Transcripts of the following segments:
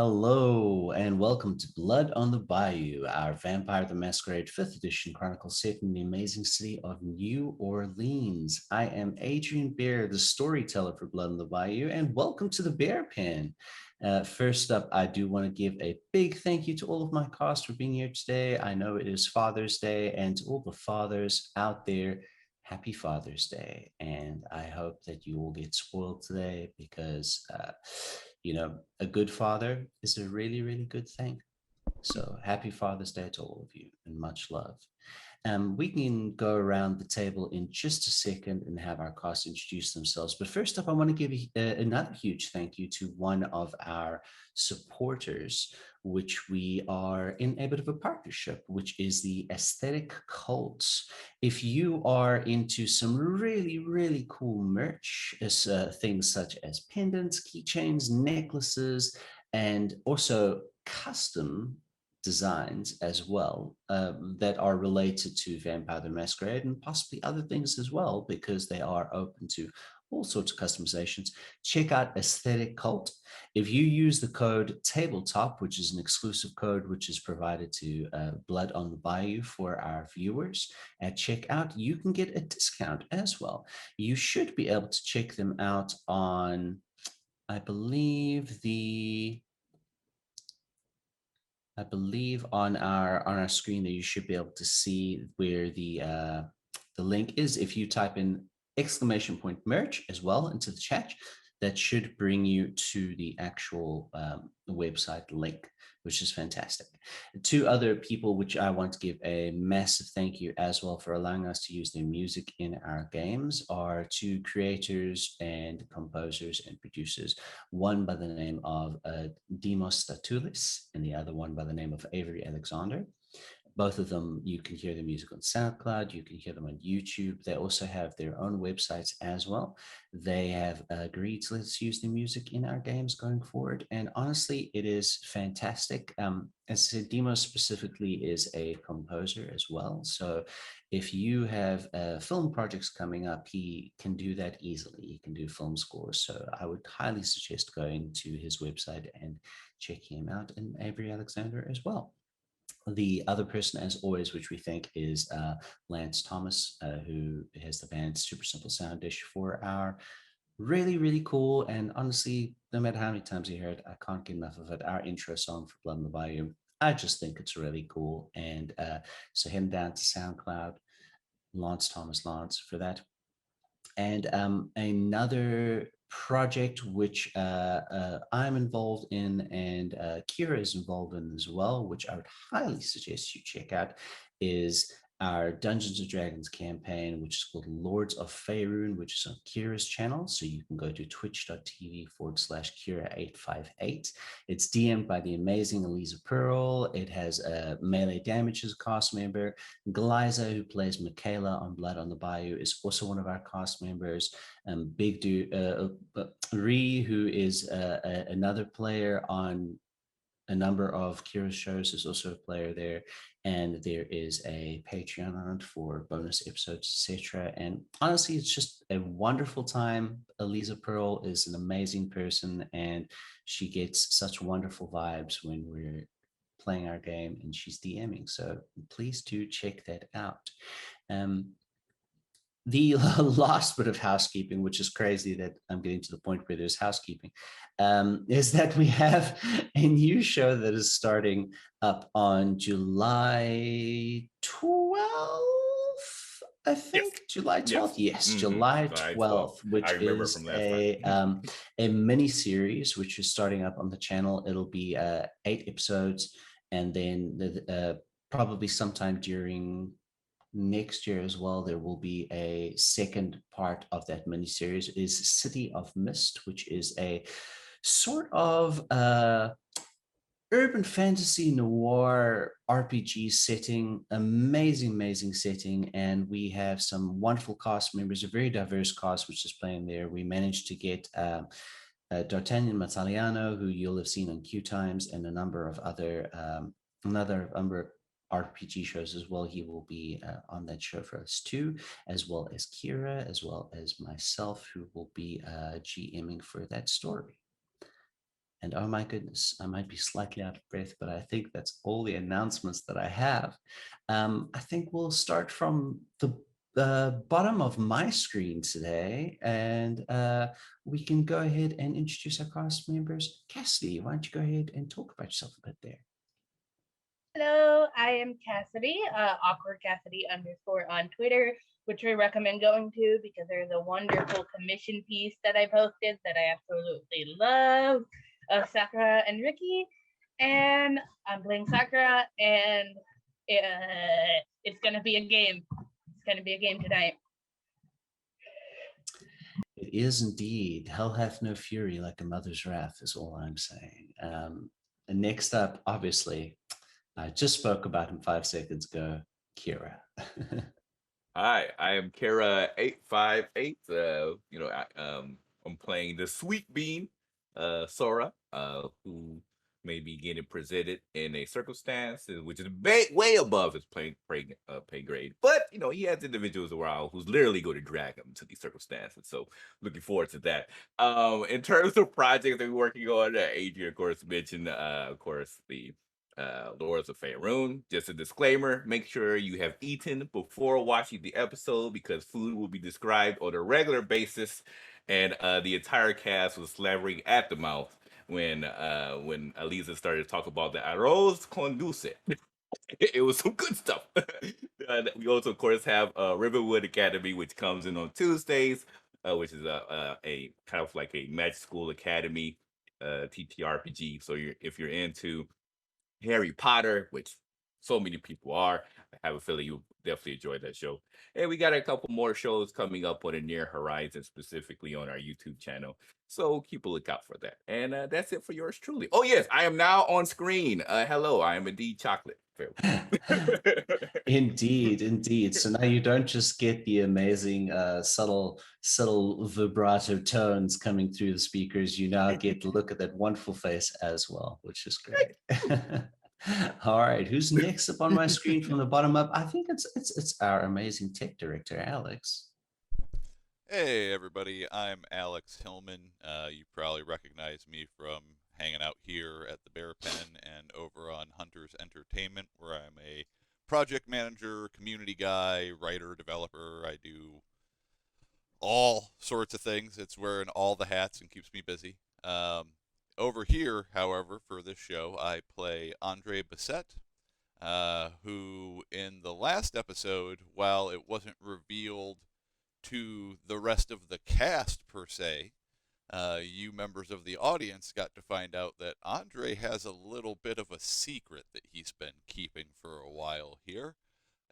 Hello and welcome to Blood on the Bayou, our Vampire the Masquerade 5th edition chronicle set in the amazing city of New Orleans. I am Adrian Bear, the storyteller for Blood on the Bayou, and welcome to the Bear Pen. First up, I do want to give a big thank you to all of my cast for being here today. I know it is Father's Day, and to all the fathers out there, happy Father's Day. And I hope that you all get spoiled today because a good father is a really, really good thing. So happy Father's Day to all of you and much love. We can go around the table in just a second and have our cast introduce themselves. But first up, I want to give another huge thank you to one of our supporters, which we are in a bit of a partnership, which is the Aesthetic Cults. If you are into some really, really cool merch, things such as pendants, keychains, necklaces, and also custom designs as well that are related to Vampire the Masquerade and possibly other things as well, because they are open to all sorts of customizations. Check out Aesthetic Cult. If you use the code tabletop, which is an exclusive code which is provided to Blood on the Bayou for our viewers at checkout, you can get a discount as well. You should be able to check them out on, I believe, on our screen that you should be able to see where the link is. If you type in exclamation point merch as well into the chat, that should bring you to the actual website link, which is fantastic. Two other people which I want to give a massive thank you as well for allowing us to use their music in our games are two creators and composers and producers, one by the name of Demos Statulis and the other one by the name of Avery Alexander. Both of them, you can hear the music on SoundCloud, you can hear them on YouTube. They also have their own websites as well. They have agreed to let us use the music in our games going forward. And honestly, it is fantastic. As I said, Demo specifically is a composer as well. So if you have film projects coming up, he can do that easily. He can do film scores. So I would highly suggest going to his website and checking him out, and Avery Alexander as well. The other person, as always, which we think is Lance Thomas, who has the band Super Simple Sound Dish for our really, really cool, and honestly, no matter how many times you hear it, I can't get enough of it. Our intro song for Blood in the Bayou. I just think it's really cool. And so heading down to SoundCloud, Lance Thomas Lance for that. And another project which I'm involved in and Kira is involved in as well, which I would highly suggest you check out, is our Dungeons and Dragons campaign, which is called Lords of Faerun, which is on Kira's channel. So you can go to twitch.tv/Kira858. It's DM'd by the amazing Elisa Pearl. It has melee damage as a cast member. Galiza, who plays Michaela on Blood on the Bayou, is also one of our cast members. Big Dude, Ree, who is another player on a number of Kira's shows, is also a player there. And there is a Patreon hunt for bonus episodes, etc. And honestly, it's just a wonderful time. Elisa Pearl is an amazing person, and she gets such wonderful vibes when we're playing our game and she's DMing. So please do check that out. The last bit of housekeeping, which is crazy that I'm getting to the point where there's housekeeping, is that we have a new show that is starting up on July 12th. I Yes. think July Yes. 12th. Yes, Hmm. July July 12th. 12th, I which remember is from last time. a mini series which is starting up on the channel. It'll be 8 episodes, and then probably sometime during next year as well, there will be a second part of that miniseries. Is City of Mist, which is a sort of urban fantasy noir RPG setting. Amazing, amazing setting. And we have some wonderful cast members, a very diverse cast which is playing there. We managed to get D'Artagnan Mataliano, who you'll have seen on Q Times, and a number of other another number RPG shows as well. He will be on that show for us too, as well as Kira, as well as myself, who will be GMing for that story. And oh my goodness, I might be slightly out of breath, but I think that's all the announcements that I have. I think we'll start from the bottom of my screen today, and we can go ahead and introduce our cast members. Cassidy, why don't you go ahead and talk about yourself a bit there? Hello, I am Cassidy, awkward Cassidy underscore on Twitter, which I recommend going to because there's a wonderful commission piece that I posted that I absolutely love of Sakura and Ricky. And I'm playing Sakura, and it's going to be a game. It's going to be a game tonight. It is indeed. Hell hath no fury like a mother's wrath, is all I'm saying. And next up, obviously, I just spoke about him 5 seconds ago, Kira. Hi, I am Kara858. I'm playing the Sweet Bean, Sora, who may be getting presented in a circumstance which is way above his pay grade. But he has individuals around who's literally going to drag him to these circumstances. So looking forward to that. In terms of projects that we're working on, Adrian, of course, mentioned, of course, the Lords of Faerun. Just a disclaimer, make sure you have eaten before watching the episode because food will be described on a regular basis, and the entire cast was slavering at the mouth when Aliza started to talk about the arroz con dulce. It was some good stuff. We also, of course, have Riverwood Academy, which comes in on Tuesdays, which is a kind of like a magic school academy TTRPG. So if you're into Harry Potter, which so many people are. I have a feeling you'll definitely enjoy that show. And we got a couple more shows coming up on the near horizon, specifically on our YouTube channel. So keep a lookout for that. And that's it for yours truly. Oh, yes, I am now on screen. Hello, I am indeed Chocolate. Indeed, indeed. So now you don't just get the amazing subtle vibrato tones coming through the speakers. You now get to look at that wonderful face as well, which is great. All right, who's next up on my screen from the bottom up? I think it's our amazing tech director, Alex. Hey everybody, I'm Alex Hillman. You probably recognize me from hanging out here at the Bear Pen and over on Hunter's Entertainment, where I'm a project manager, community guy, writer, developer. I do all sorts of things. It's wearing all the hats and keeps me busy. Over here, however, for this show, I play Andre Bassett, who in the last episode, while it wasn't revealed to the rest of the cast per se, you members of the audience got to find out that Andre has a little bit of a secret that he's been keeping for a while here.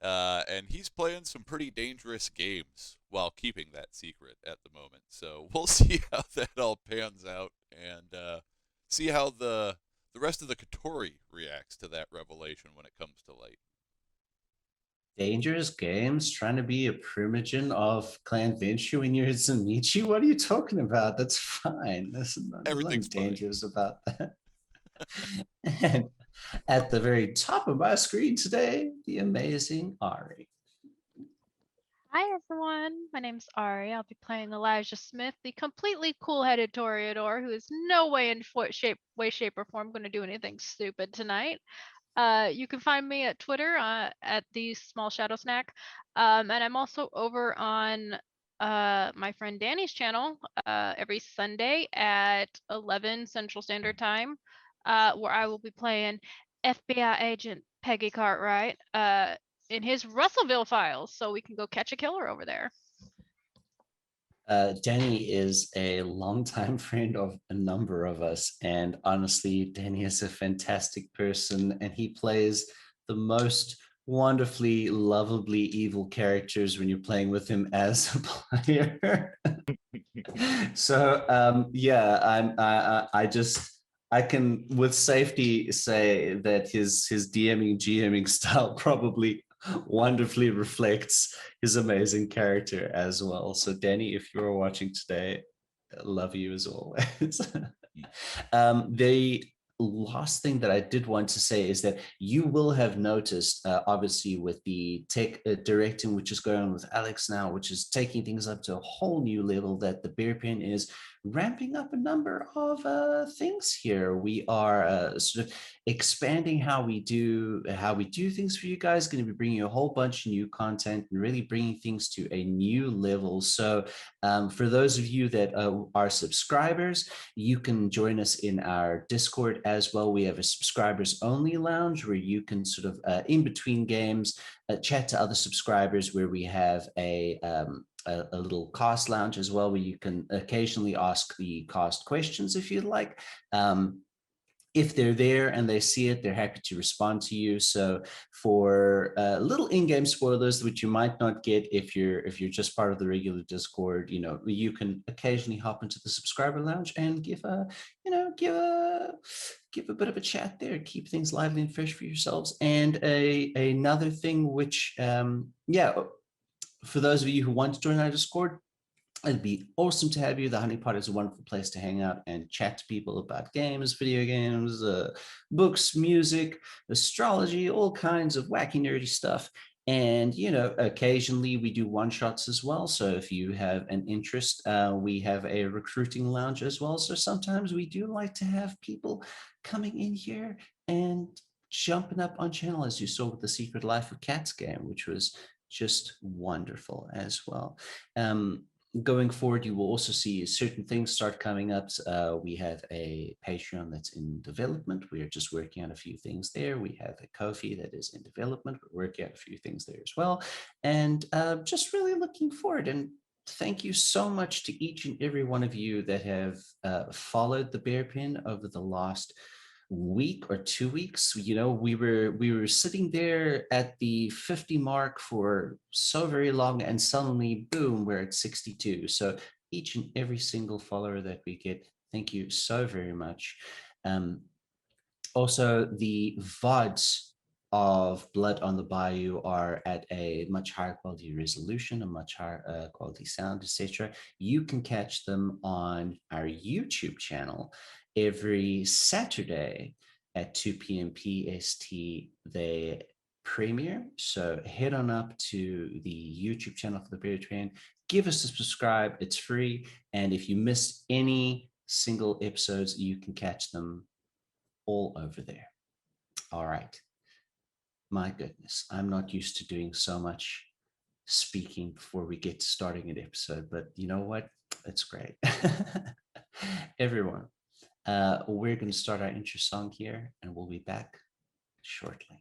And he's playing some pretty dangerous games while keeping that secret at the moment. So we'll see how that all pans out and see how the rest of the Katori reacts to that revelation when it comes to light. Dangerous games, trying to be a primogen of Clan Venture when you're Zamichi? What are you talking about? That's fine. There's nothing dangerous about that. And at the very top of my screen today, the amazing Ari. Hi everyone, my name's Ari. I'll be playing Elijah Smith, the completely cool-headed Toreador who is no way in way, shape, or form going to do anything stupid tonight. You can find me at Twitter at the Small Shadow Snack, and I'm also over on my friend Danny's channel every Sunday at 11 Central Standard Time, where I will be playing FBI agent Peggy Cartwright in his Russellville files, so we can go catch a killer over there. Danny is a longtime friend of a number of us, and honestly, Danny is a fantastic person, and he plays the most wonderfully, lovably evil characters when you're playing with him as a player. So yeah, I can with safety say that his DMing GMing style probably wonderfully reflects his amazing character as well. So Danny, if you're watching today, I love you as always. The last thing that I did want to say is that you will have noticed, obviously, with the tech directing, which is going on with Alex now, which is taking things up to a whole new level, that the Bear Pen is ramping up a number of things here. We are sort of expanding how we do things for you guys. Going to be bringing you a whole bunch of new content and really bringing things to a new level. So for those of you that are subscribers, you can join us in our Discord as well. We have a subscribers only lounge where you can sort of in between games chat to other subscribers, where we have a little cast lounge as well, where you can occasionally ask the cast questions if you'd like. If they're there and they see it, they're happy to respond to you. So for little in-game spoilers, which you might not get if you're just part of the regular Discord, you can occasionally hop into the subscriber lounge and give a bit of a chat there, keep things lively and fresh for yourselves. And another thing, which for those of you who want to join our Discord, it'd be awesome to have you. The Honeypot is a wonderful place to hang out and chat to people about games, video games, books, music, astrology, all kinds of wacky, nerdy stuff. And, occasionally we do one-shots as well. So if you have an interest, we have a recruiting lounge as well. So sometimes we do like to have people coming in here and jumping up on channel, as you saw with the Secret Life of Cats game, which was just wonderful as well. Going forward, you will also see certain things start coming up. We have a Patreon that's in development. We are just working on a few things there. We have a Ko-fi that is in development. We're working on a few things there as well. And just really looking forward. And thank you so much to each and every one of you that have followed the Bear Pen over the last week or 2 weeks. We were sitting there at the 50 mark for so very long, and suddenly boom, we're at 62. So each and every single follower that we get, thank you so very much. Also, the VODs of Blood on the Bayou are at a much higher quality resolution, a much higher quality sound, etc. You can catch them on our YouTube channel every Saturday at 2 p.m. PST. They premiere. So head on up to the YouTube channel for the Bear Pen, give us a subscribe. It's free. And if you missed any single episodes, you can catch them all over there. All right. My goodness, I'm not used to doing so much speaking before we get starting an episode, but you know what? It's great. Everyone, we're going to start our intro song here, and we'll be back shortly.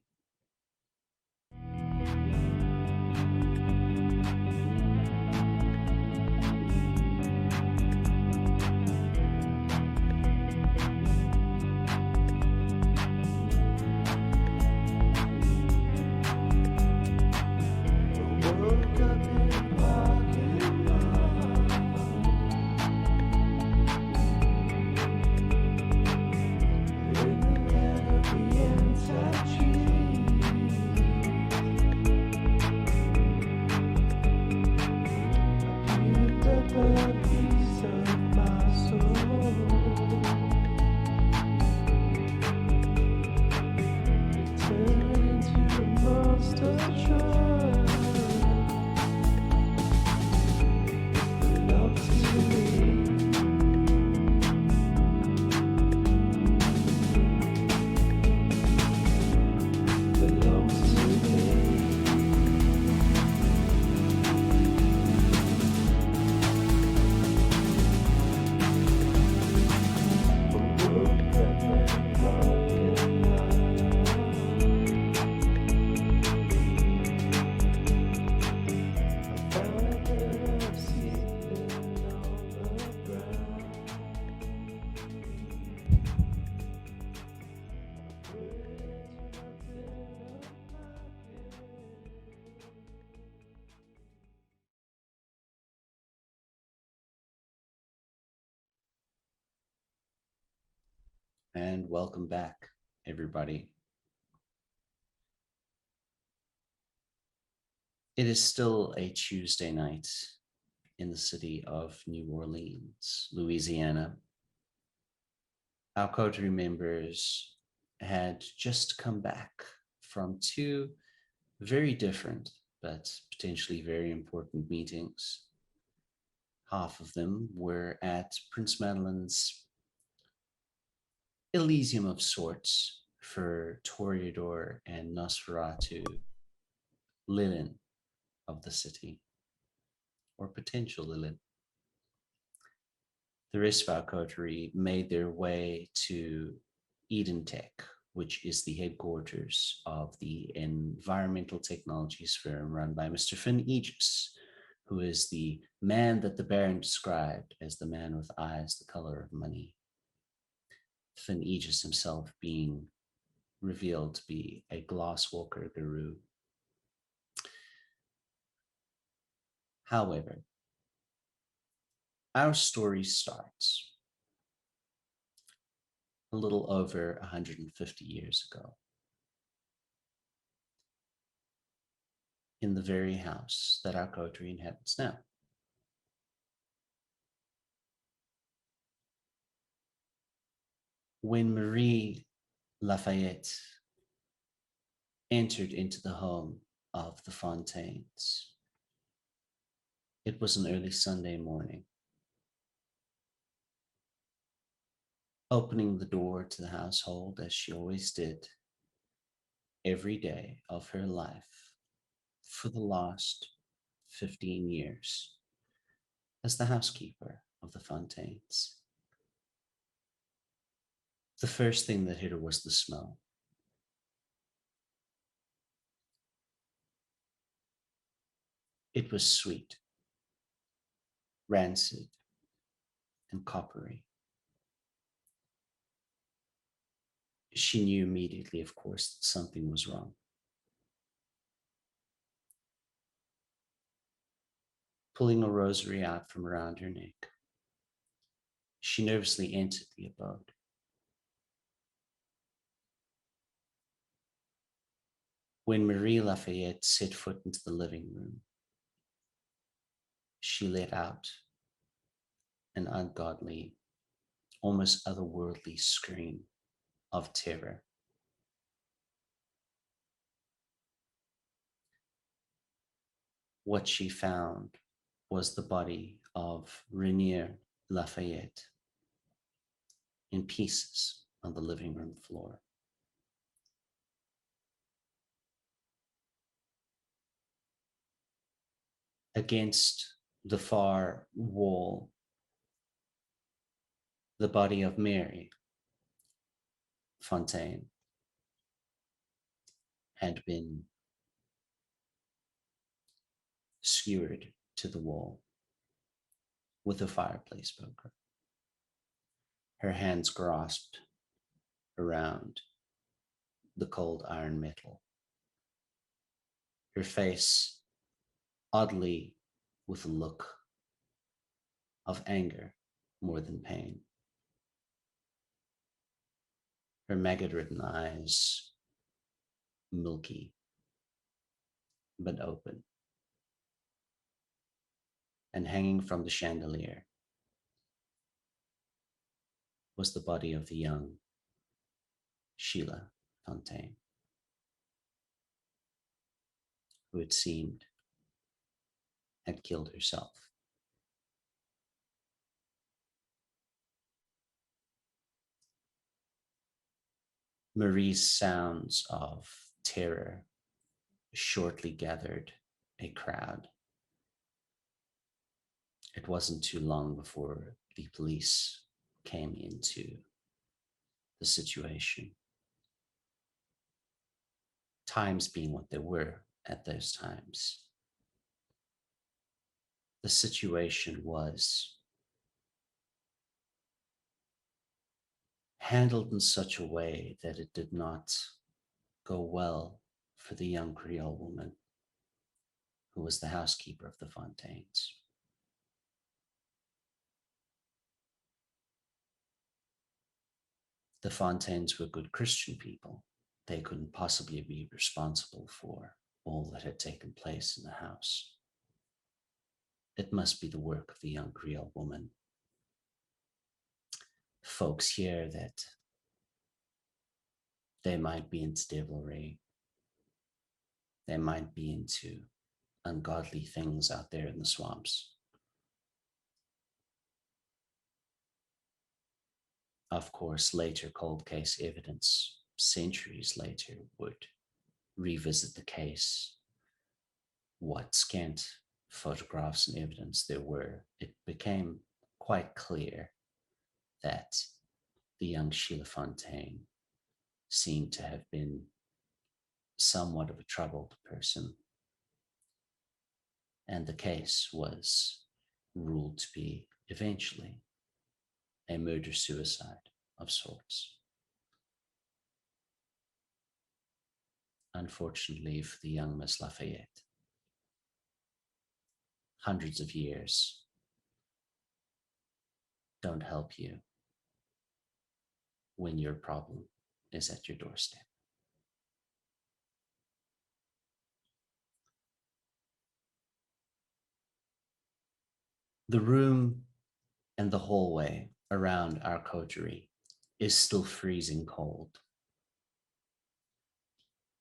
And welcome back, everybody. It is still a Tuesday night in the city of New Orleans, Louisiana. Our coterie members had just come back from two very different but potentially very important meetings. Half of them were at Prince Madeline's Elysium of sorts for Toreador and Nosferatu, Lilin of the city, or potential Lilin. The rest of our coterie made their way to Eden Tech, which is the headquarters of the environmental technologies firm run by Mr. Finn Aegis, who is the man that the Baron described as the man with eyes the color of money. Finn Aegis himself being revealed to be a glasswalker guru. However, our story starts a little over 150 years ago in the very house that our coterie inhabits now. When Marie Lafayette entered into the home of the Fontaines, it was an early Sunday morning. Opening the door to the household as she always did every day of her life for the last 15 years as the housekeeper of the Fontaines. The first thing that hit her was the smell. It was sweet, rancid, and coppery. She knew immediately, of course, that something was wrong. Pulling a rosary out from around her neck, she nervously entered the abode. When Marie Lafayette set foot into the living room, she let out an ungodly, almost otherworldly scream of terror. What she found was the body of Rainier Lafayette in pieces on the living room floor. Against the far wall, the body of Mary Fontaine had been skewered to the wall with a fireplace poker, her hands grasped around the cold iron metal, her face oddly with a look of anger more than pain. Her maggot-ridden eyes milky but open, and hanging from the chandelier was the body of the young Sheila Fontaine, who it seemed had killed herself. Marie's sounds of terror shortly gathered a crowd. It wasn't too long before the police came into the situation. Times being what they were at those times, the situation was handled in such a way that it did not go well for the young Creole woman who was the housekeeper of the Fontaines. The Fontaines were good Christian people. They couldn't possibly be responsible for all that had taken place in the house. It must be the work of the young Creole woman. Folks hear that they might be into devilry. They might be into ungodly things out there in the swamps. of course, later cold case evidence, centuries later, would revisit the case. What scant photographs and evidence there were, it became quite clear that the young Sheila Fontaine seemed to have been somewhat of a troubled person, and the case was ruled to be eventually a murder-suicide of sorts. Unfortunately for the young Miss Lafayette, hundreds of years don't help you when your problem is at your doorstep. The room and the hallway around our coterie is still freezing cold.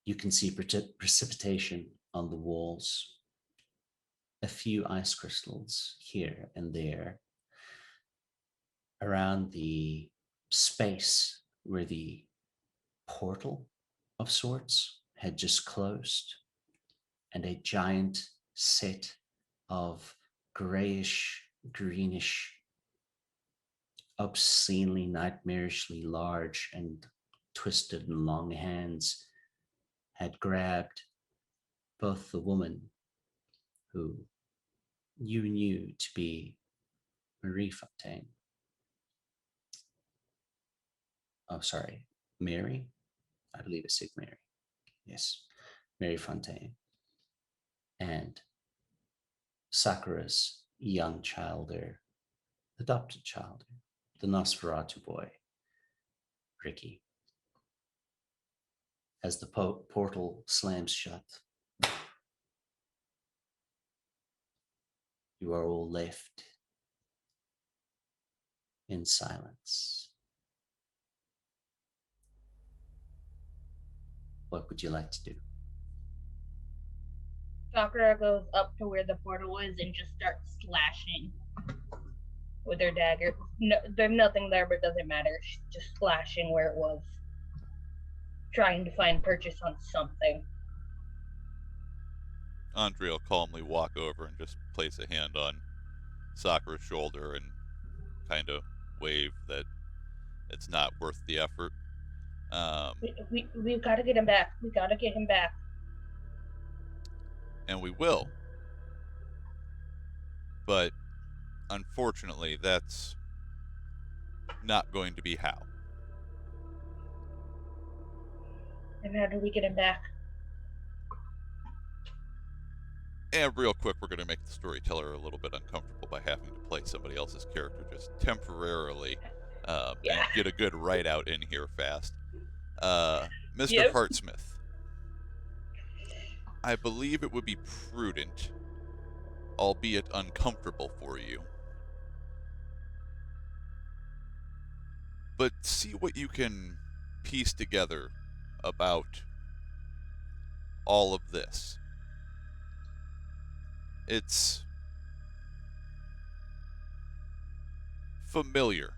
You can see precipitation on the walls, a few ice crystals here and there around the space where the portal of sorts had just closed, and a giant set of grayish, greenish, obscenely, nightmarishly large and twisted and long hands had grabbed both the woman who you knew to be Marie Fontaine. Oh, sorry, Mary? I believe it's said Mary. Yes, Mary Fontaine. And Sakura's young child, or adopted child, the Nosferatu boy, Ricky. As the portal slams shut, you are all left in silence. What would you like to do? Sakura goes up to where the portal is and just starts slashing with her dagger. No, there's nothing there, but it doesn't matter. She's just slashing where it was, trying to find purchase on something. Andre will calmly walk over and just place a hand on Sakura's shoulder and kind of wave that it's not worth the effort. We've got to get him back. We got to get him back. And we will. But unfortunately, that's not going to be how. And how do we get him back? And real quick, we're going to make the storyteller a little bit uncomfortable by having to play somebody else's character just temporarily and get a good write out in here fast. Mr. Hartsmith, I believe it would be prudent, albeit uncomfortable for you, but see what you can piece together about all of this. It's familiar,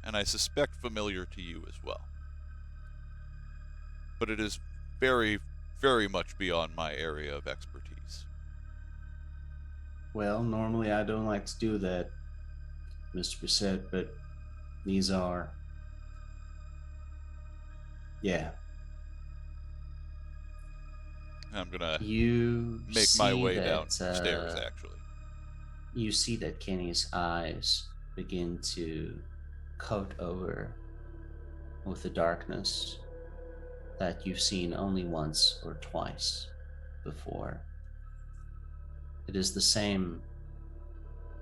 and I suspect familiar to you as well. But it is very, very much beyond my area of expertise. Well, normally I don't like to do that, Mr. Bissett, but these are... Yeah. I'm gonna You make my way that, downstairs, actually. You see that Kenny's eyes begin to coat over with the darkness that you've seen only once or twice before. It is the same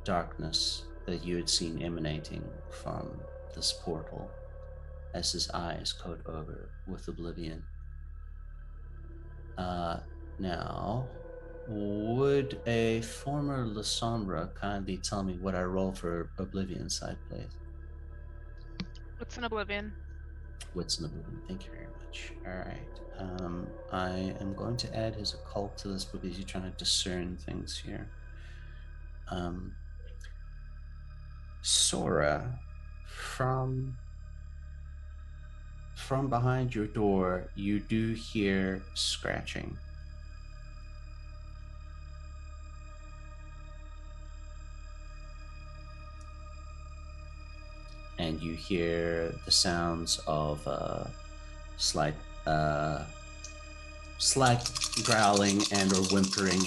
darkness that you had seen emanating from this portal as his eyes coat over with oblivion. Now, would a former Lasombra kindly tell me what I roll for Oblivion side, please? What's an oblivion? What's an Oblivion? Thank you very much. All right. I am going to add his occult to this because you're trying to discern things here. Sora, from from behind your door, you do hear scratching. And you hear the sounds of slight growling and or whimpering.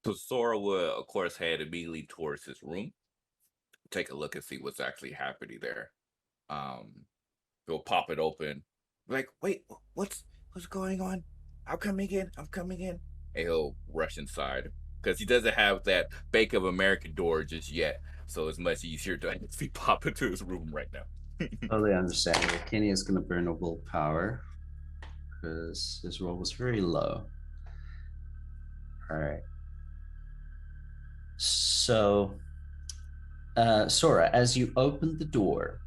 So Sora will, of course, head immediately towards his room, take a look and see what's actually happening there. He'll pop it open, like, wait, what's going on? I'm coming in. And he'll rush inside because he doesn't have that Bank of America door just yet, so it's much easier to actually pop into his room right now. Totally understand. Kenny is going to burn a willpower because his roll was very low. All right. So, Sora, as you open the door,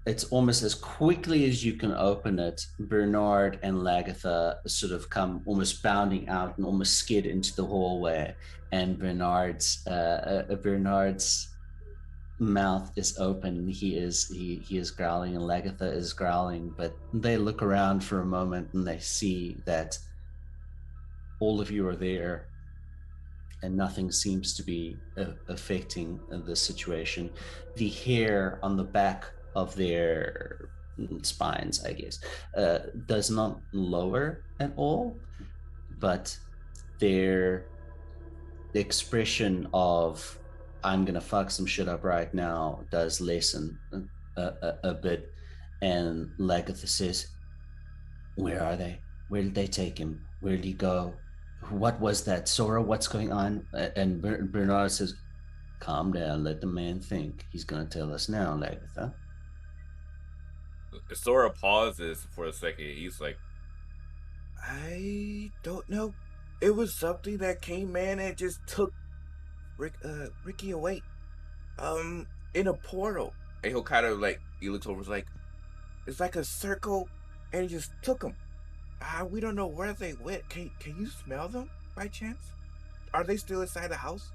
it's almost as quickly as you can open it, Bernard and Lagatha sort of come almost bounding out and almost skid into the hallway, and Bernard's mouth is open. He is growling, and Lagatha is growling, but they look around for a moment and they see that all of you are there and nothing seems to be affecting the situation. The hair on the back of their spines, I guess, does not lower at all, but their expression of I'm gonna fuck some shit up right now does lessen a bit. And Lagatha says, where are they? Where did they take him? Where did he go? What was that? Sora, what's going on? And Bernard says, calm down, let the man think. He's gonna tell us now, Lagatha. Sora pauses for a second. He's like, I don't know. It was something that came in and just took Ricky away. In a portal. And he'll kind of like, he looks over, like, it's like a circle, and he just took him. We don't know where they went. Can you smell them by chance? Are they still inside the house?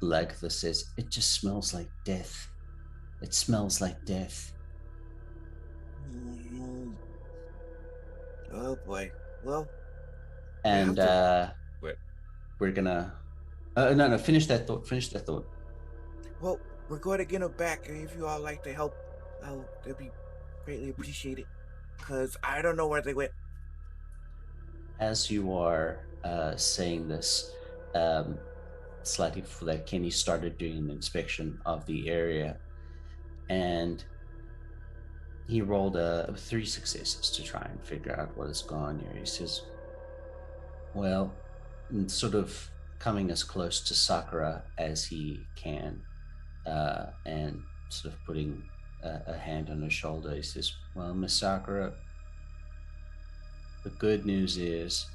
Lagatha says, it just smells like death. It smells like death. Oh boy. Well. And we're gonna no, finish that thought. Well, we're going to get him back, and if you all like to help, that'd be greatly appreciated. Because I don't know where they went. As you are saying this, slightly before that, Kenny started doing an inspection of the area, and he rolled 3 successes to try and figure out what is going on here. He says, well, sort of coming as close to Sakura as he can, and sort of putting a hand on her shoulder, he says, well, Miss Sakura, the good news is,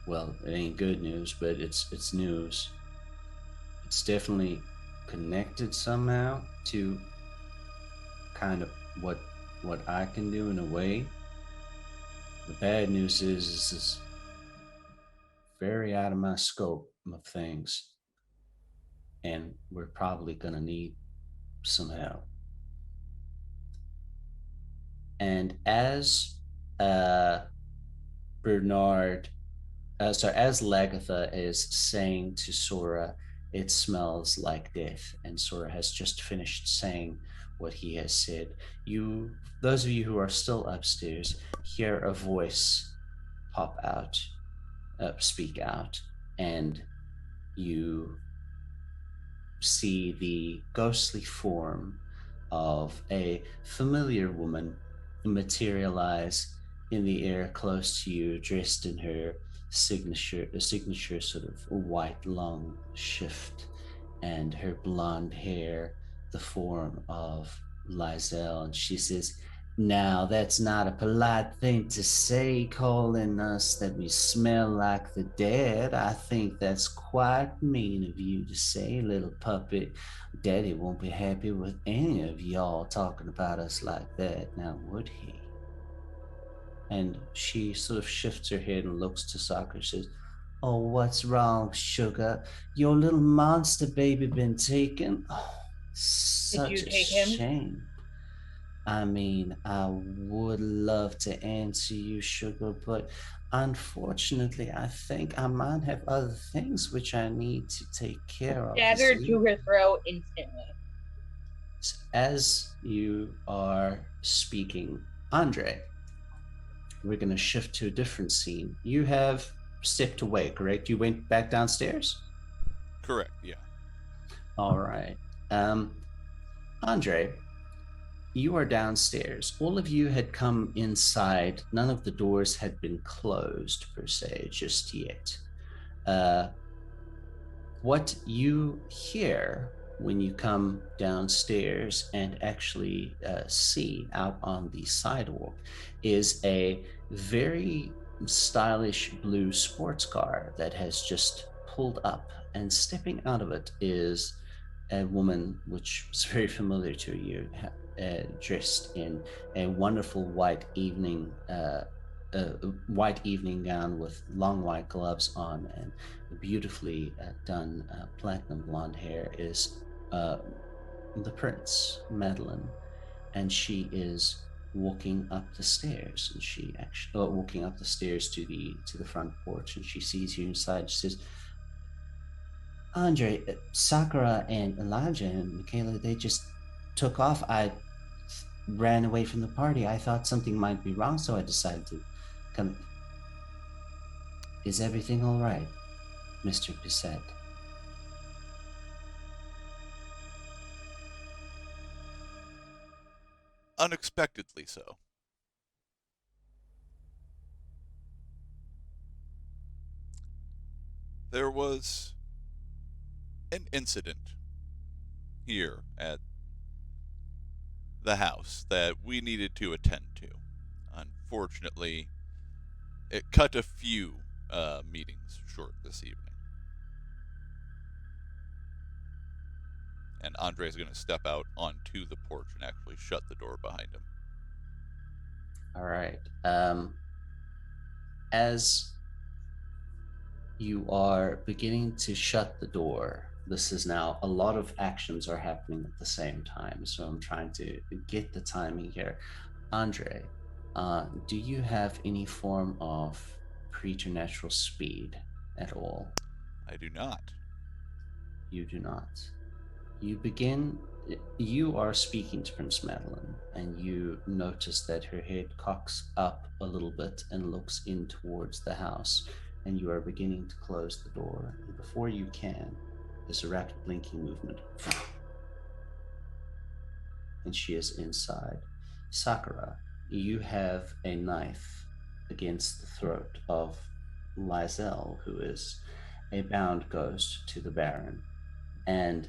well, it ain't good news, but it's news. It's definitely connected somehow to kind of what I can do in a way. The bad news is it's very out of my scope of things, and we're probably gonna need some help. And as as Lagatha is saying to Sora, it smells like death, and Sora has just finished saying what he has said. Those of you who are still upstairs, hear a voice speak out, and you see the ghostly form of a familiar woman materialize in the air close to you, dressed in her signature sort of white long shift, and her blonde hair the form of Lizelle. And she says, now that's not a polite thing to say, calling us that we smell like the dead. I think that's quite mean of you to say, little puppet. Daddy won't be happy with any of y'all talking about us like that, now would he? And she sort of shifts her head and looks to Sakura and says, oh, what's wrong, sugar? Your little monster baby been taken? Oh, such Did you a take him? shame. I mean, I would love to answer you, sugar, but unfortunately, I think I might have other things which I need to take care of. You Dagger see, to her throat instantly. as you are speaking, Andre, we're going to shift to a different scene. You have stepped away, correct? You went back downstairs? Correct. Yeah. All right. Um, Andre, you are downstairs. All of you had come inside. None of the doors had been closed per se just yet. Uh, what you hear when you come downstairs and actually see out on the sidewalk is a very stylish blue sports car that has just pulled up, and stepping out of it is a woman which is very familiar to you, dressed in a wonderful white evening gown with long white gloves on, and beautifully done platinum blonde hair is uh, the Prince, Madeline, and she is walking up the stairs. And she actually walking up the stairs to the front porch, and she sees you inside. She says, "Andre, Sakura, and Elijah and Michaela, they just took off. I ran away from the party. I thought something might be wrong, so I decided to come. Is everything all right, Mr. Bissett?" Unexpectedly so. There was an incident here at the house that we needed to attend to. Unfortunately, it cut a few meetings short this evening. And Andre's going to step out onto the porch and actually shut the door behind him. All right. As you are beginning to shut the door, this is now a lot of actions are happening at the same time. So I'm trying to get the timing here. Andre, do you have any form of preternatural speed at all? I do not. You do not. You begin, you are speaking to Prince Madeline, and you notice that her head cocks up a little bit and looks in towards the house, and you are beginning to close the door. And before you can, there's a rapid blinking movement, and she is inside. Sakura, you have a knife against the throat of Lizelle, who is a bound ghost to the Baron, and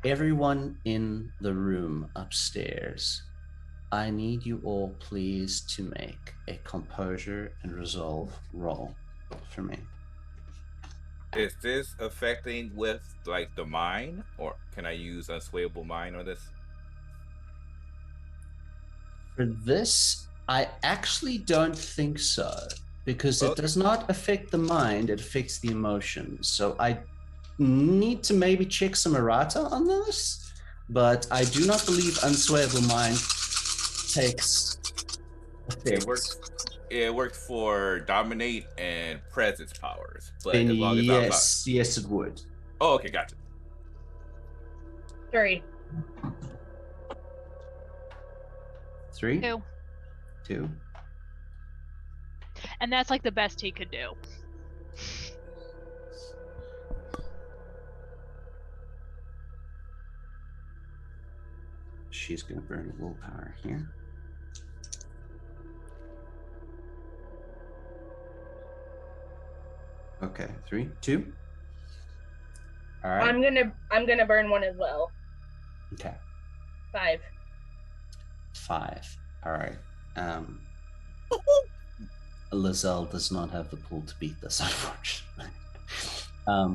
everyone in the room upstairs, I need you all please to make a composure and resolve roll for me. Is this affecting with like the mind, or can I use unswayable mind on this? For this, I actually don't think so, because it does not affect the mind, it affects the emotions. So I need to maybe check some errata on this, but I do not believe unswayable mind takes It effect. works. It works for dominate and presence powers, but Then as long as I was yes, it would. oh, okay, gotcha. 3. 3, 2. 2. And that's like the best he could do. She's going to burn willpower here. Okay, 3, 2. All right. I'm gonna burn one as well. Okay, 5. 5. All right. Lizelle does not have the pull to beat this, unfortunately. Uh,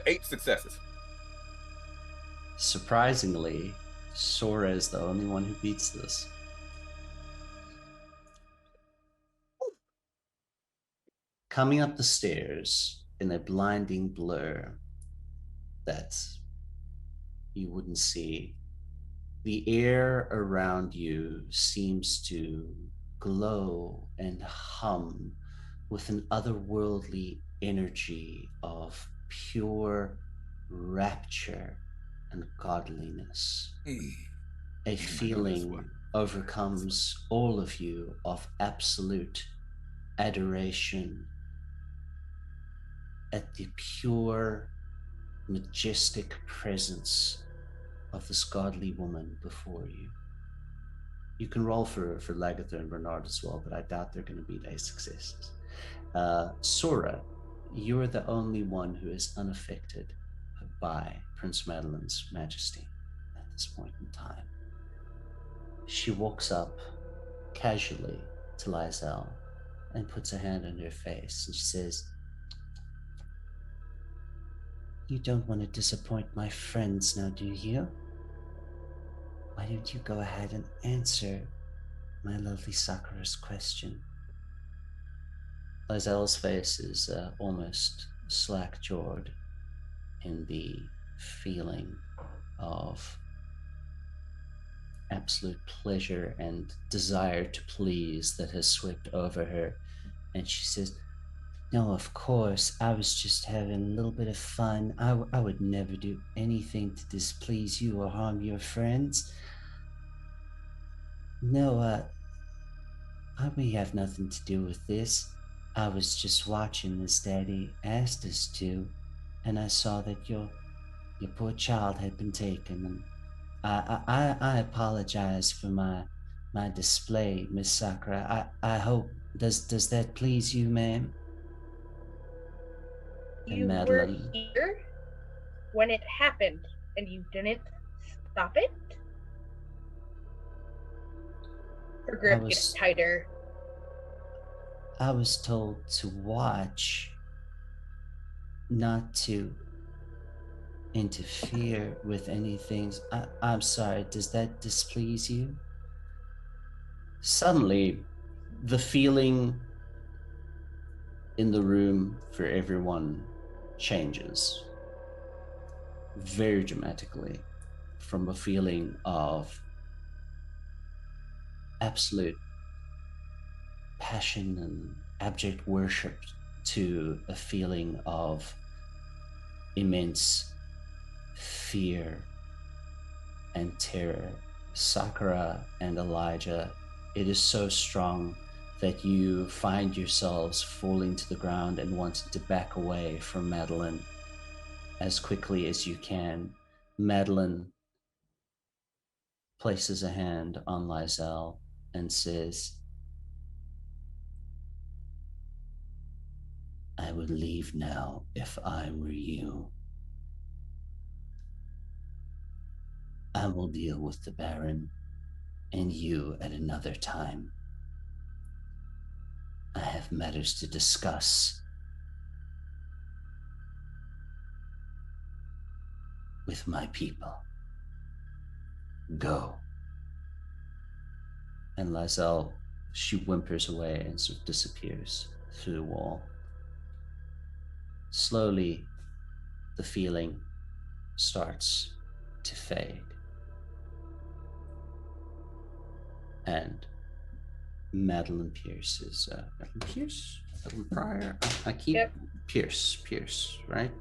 8 successes. Surprisingly, Sora is the only one who beats this. Coming up the stairs in a blinding blur that you wouldn't see. The air around you seems to glow and hum with an otherworldly energy of pure rapture and godliness. A I know this feeling one. overcomes all of you of absolute adoration at the pure, majestic presence of this godly woman before you. You can roll for Lagatha and Bernard as well, but I doubt they're going to be their successes. Sora, you're the only one who is unaffected by Prince Madeline's majesty at this point in time. She walks up casually to Lysel and puts a hand on her face, and she says, "You don't want to disappoint my friends now, do you? Why don't you go ahead and answer my lovely Sakura's question?" Lysel's face is almost slack-jawed in the feeling of absolute pleasure and desire to please that has swept over her. And she says, "No, of course, I was just having a little bit of fun. I would never do anything to displease you or harm your friends. No, we have nothing to do with this. I was just watching as Daddy asked us to, and I saw that your poor child had been taken. And I apologize for my display, Miss Sakura. I hope does that please you, ma'am?" And You were Madeline, here when it happened, and you didn't stop it? Her grip gets tighter. I was told to watch, not to interfere with anything. I'm sorry, does that displease you? Suddenly, the feeling in the room for everyone changes very dramatically from a feeling of absolute passion and abject worship to a feeling of immense fear and terror. Sakura and Elijah, it is so strong that you find yourselves falling to the ground and wanting to back away from Madeline as quickly as you can. Madeline places a hand on Lysel and says, "I would leave now if I were you. I will deal with the Baron and you at another time. I have matters to discuss with my people. Go." And Lysel, she whimpers away and sort of disappears through the wall. Slowly, the feeling starts to fade. And Madeline Pierce is Madeline Pryor. I keep Yep. Pierce, right?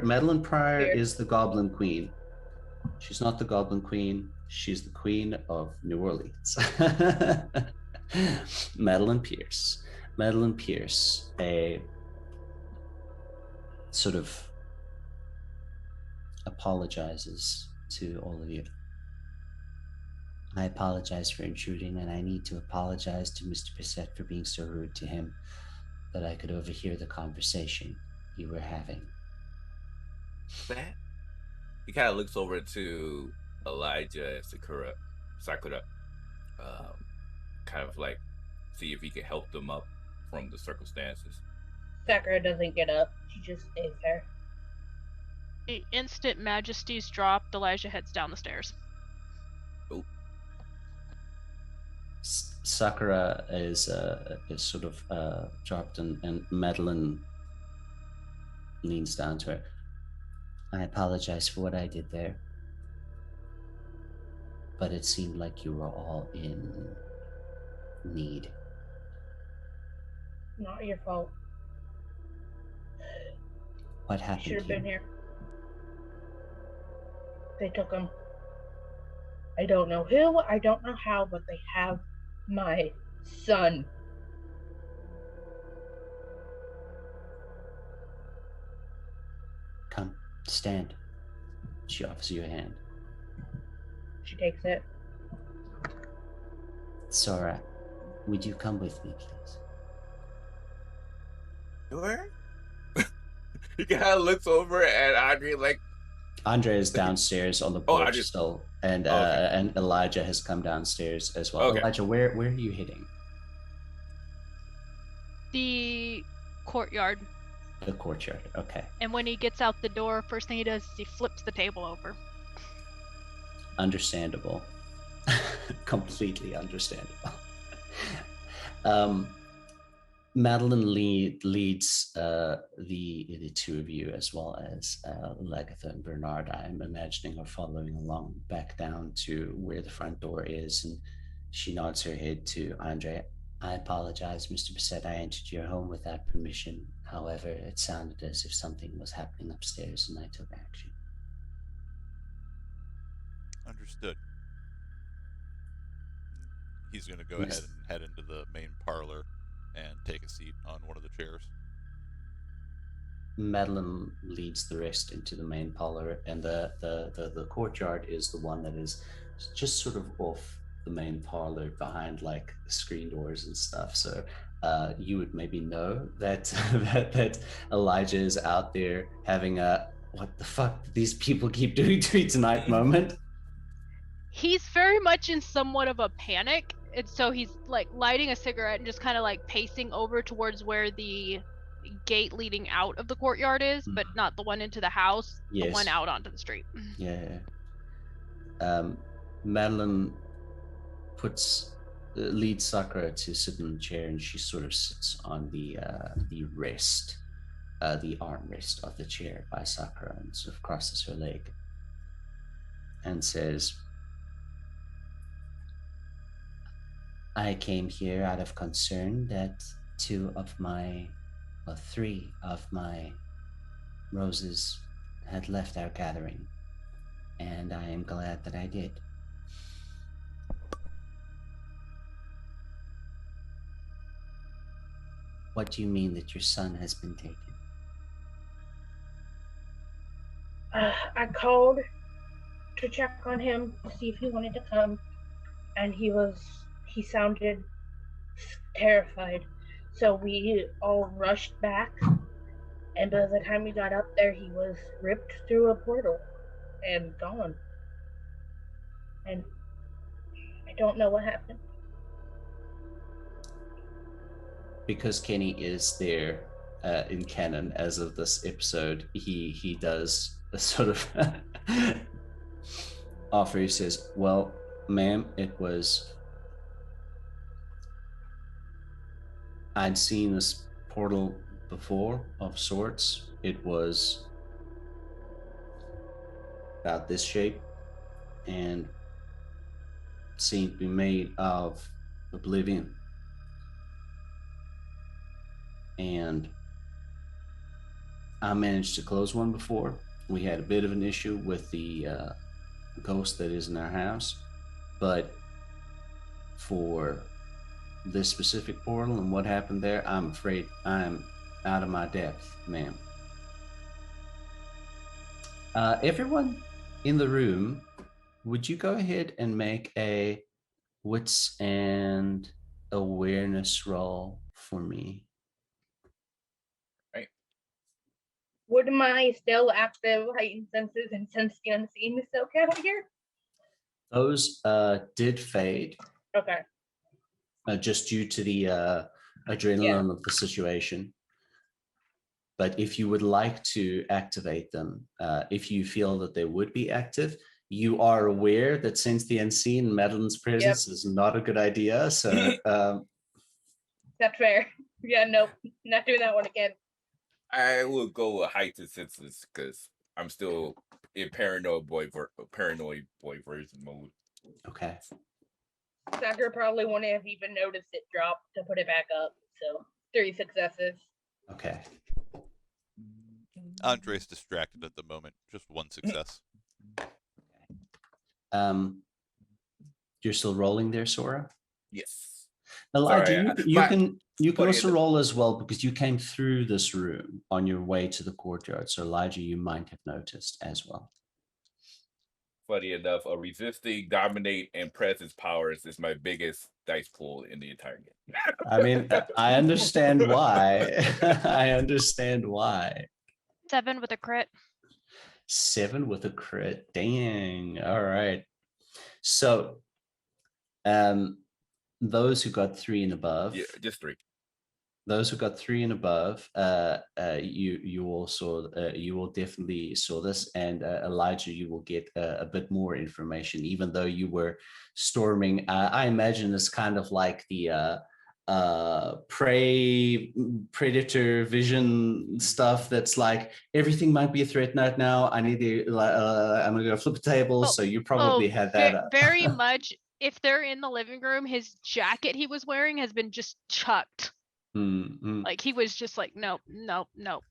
Madeline Pryor Pierce. is the Goblin Queen. She's not the Goblin Queen. She's the Queen of New Orleans. Madeline Pierce. Madeline Pierce, a sort of apologizes to all of you. "I apologize for intruding, and I need to apologize to Mr. Bissett for being so rude to him that I could overhear the conversation you were having." That he kind of looks over to Elijah and Sakura, kind of like see if he can help them up from the circumstances. Sakura doesn't get up. She just stays there. The instant majesty's dropped, Elijah heads down the stairs. Oh, Sakura is sort of dropped, and Madeline leans down to her. I apologize for what I did there. But it seemed like you were all in need. Not your fault. What You happened should have here? been here. They took him. I don't know who, I don't know how, but they have my son. Come, stand. She offers you a hand. She takes it. Sora, would you come with me, please? Where? He kind of looks over at Andre like, Andre is downstairs on the Oh, I porch just- still, and okay. and Elijah has come downstairs as well. Okay. Elijah, where are you hitting? The courtyard. The courtyard. Okay. And when he gets out the door, first thing he does is he flips the table over. Understandable. Completely understandable. Madeline leads the two of you, as well as Lagatha and Bernard. I'm imagining are following along back down to where the front door is, and she nods her head to Andre. I apologize, Mr. Bissett. I entered your home without permission. However, it sounded as if something was happening upstairs, and I took action. Understood. He's going to go Yes. ahead and head into the main parlor and take a seat on one of the chairs. Madeline leads the rest into the main parlor, and the courtyard is the one that is just sort of off the main parlor behind like screen doors and stuff. So you would maybe know that that Elijah is out there having a what the fuck did these people keep doing to me tonight moment. He's very much in somewhat of a panic, and so he's like lighting a cigarette and just kind of like pacing over towards where the gate leading out of the courtyard is, but not the one into the house, the one Yes. out onto the street. Yeah. Madeline leads Sakura to sit in the chair, and she sort of sits on the rest, the armrest of the chair by Sakura, and sort of crosses her leg and says, I came here out of concern that three of my roses had left our gathering, and I am glad that I did. What do you mean that your son has been taken? I called to check on him to see if he wanted to come, and he sounded terrified. So we all rushed back, and by the time we got up there, he was ripped through a portal and gone. And I don't know what happened. Because Kenny is there in canon as of this episode, he does a sort of offer. He says, well, ma'am, I'd seen this portal before of sorts. It was about this shape and seemed to be made of oblivion. And I managed to close one before. We had a bit of an issue with the ghost that is in our house, but for this specific portal and what happened there, I'm afraid I'm out of my depth, ma'am. Everyone in the room, would you go ahead and make a wits and awareness roll for me? Would my still active heightened senses and sense the unseen still count here? Those did fade. Okay. Just due to the adrenaline of the situation. But if you would like to activate them, if you feel that they would be active, you are aware that sense the unseen, Madeline's presence is not a good idea. So that's fair. Yeah, nope, not doing that one again. I will go with heightened senses because I'm still in paranoid boy version mode. Okay. Sakura probably wouldn't have even noticed it drop to put it back up. So 3 successes. Okay. Andre's distracted at the moment. Just one success. You're still rolling there, Sora? Yes. Elijah, Sorry, you can funny also enough- roll as well because you came through this room on your way to the courtyard. So Elijah, you might have noticed as well. Funny enough, resisting, dominate, and presence powers is my biggest dice pool in the entire game. I mean, I understand why. I understand why. 7 with a crit. 7 with a crit. Dang. All right. So those who got 3 and above. Yeah, just 3. Those who got 3 and above, you also you will definitely saw this, and Elijah, you will get a bit more information, even though you were storming. I imagine it's kind of like the predator vision stuff. That's like everything might be a threat right now. I need to. I'm gonna go flip a table. So you probably had that. Very much. If they're in the living room, his jacket he was wearing has been just chucked. Like he was just like, nope, nope, nope.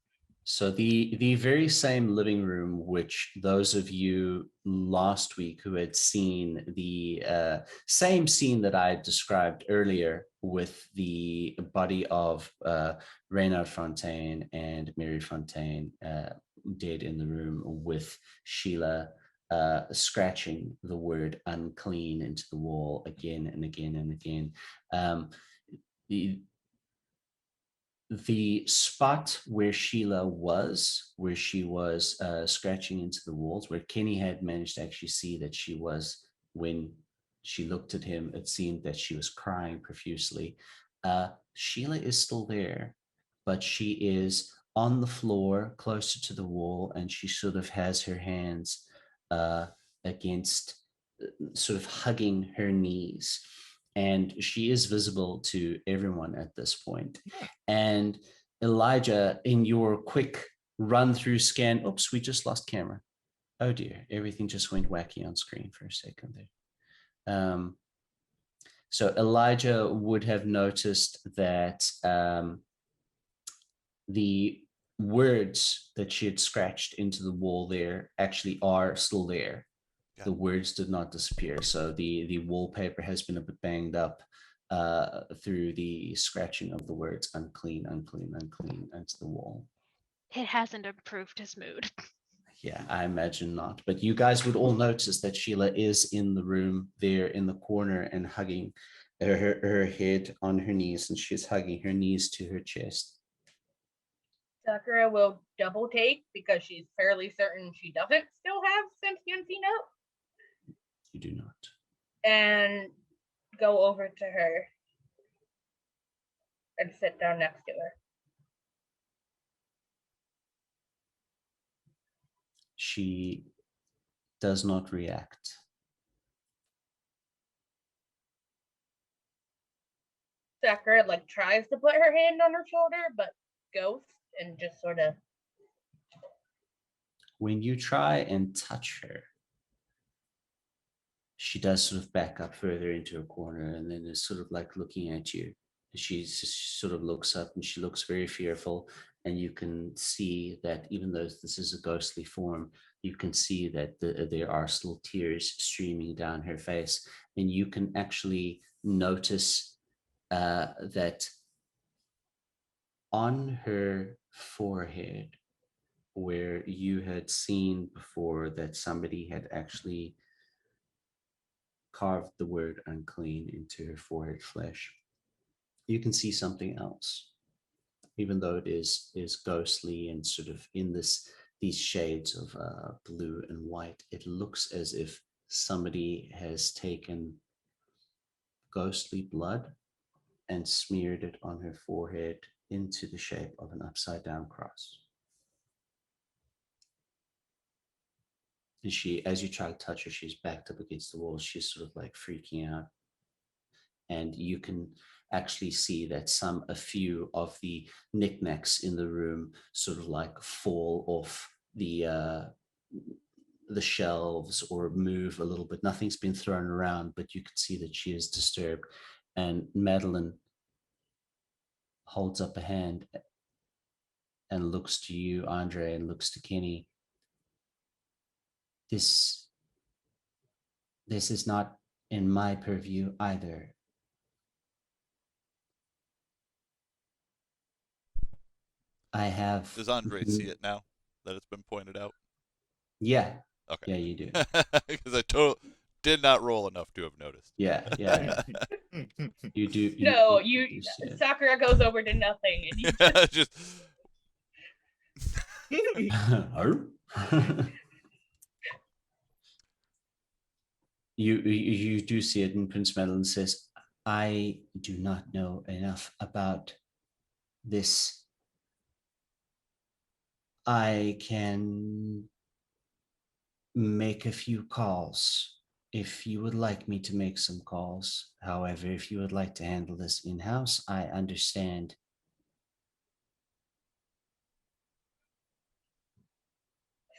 So the very same living room, which those of you last week who had seen the same scene that I described earlier with the body of Reynard Fontaine and Mary Fontaine dead in the room with Sheila scratching the word unclean into the wall again and again and again. The spot where Sheila was, where she was scratching into the walls, where Kenny had managed to actually see that she was, when she looked at him, it seemed that she was crying profusely. Sheila is still there, but she is on the floor closer to the wall, and she sort of has her hands against, sort of hugging her knees, and she is visible to everyone at this point. And Elijah, in your quick run through scan, oops, we just lost camera. Oh dear, everything just went wacky on screen for a second there. So Elijah would have noticed that the words that she had scratched into the wall there actually are still there. The words did not disappear. So the wallpaper has been a bit banged up through the scratching of the words unclean, unclean, unclean into the wall. It hasn't improved his mood. Yeah, I imagine not. But you guys would all notice that Sheila is in the room there in the corner and hugging her head on her knees, and she's hugging her knees to her chest. Sakura will double take because she's fairly certain she doesn't still have sentiency note. You do not. And go over to her and sit down next to her. She does not react. Sakura like tries to put her hand on her shoulder, but ghosts and just sort of. When you try and touch her, she does sort of back up further into a corner and then is sort of like looking at you. She sort of looks up and she looks very fearful. And you can see that even though this is a ghostly form, you can see that there are still tears streaming down her face. And you can actually notice that on her forehead, where you had seen before that somebody had actually carved the word unclean into her forehead flesh, you can see something else. Even though it is ghostly and sort of in these shades of blue and white, it looks as if somebody has taken ghostly blood and smeared it on her forehead into the shape of an upside down cross. And she, as you try to touch her, she's backed up against the wall. She's sort of like freaking out. And you can actually see that a few of the knickknacks in the room sort of like fall off the shelves or move a little bit. Nothing's been thrown around, but you can see that she is disturbed. And Madeline holds up a hand and looks to you, Andre, and looks to Kenny. This is not in my purview either. I have. Does Andre see it now that it's been pointed out? Yeah. Okay. Yeah, you do. Because I did not roll enough to have noticed. Yeah. You do. No, you do see it. Sakura goes over to nothing, and you just Just you do see it, and Prince Madeline says, I do not know enough about this. I can make a few calls if you would like me to make some calls. However, if you would like to handle this in-house, I understand.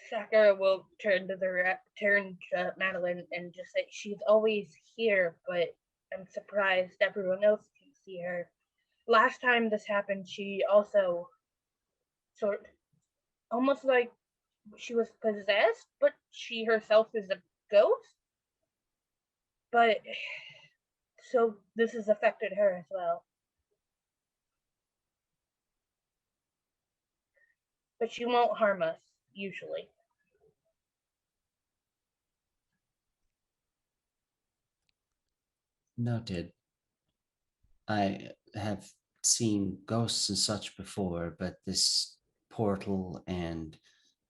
Sakura will turn to Madeline and just say, she's always here, but I'm surprised everyone else can see her. Last time this happened, she also almost like she was possessed, but she herself is a ghost. But so this has affected her as well. But she won't harm us, usually. Noted. I have seen ghosts and such before, but this portal and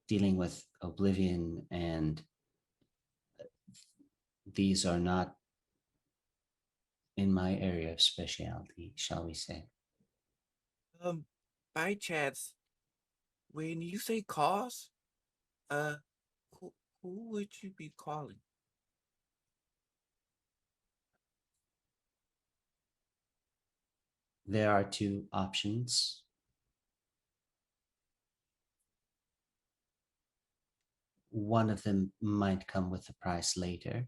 dealing with oblivion and these are not in my area of specialty, shall we say. By chance, when you say cause, uh, who, who would you be calling? There are two options. One of them might come with a price later.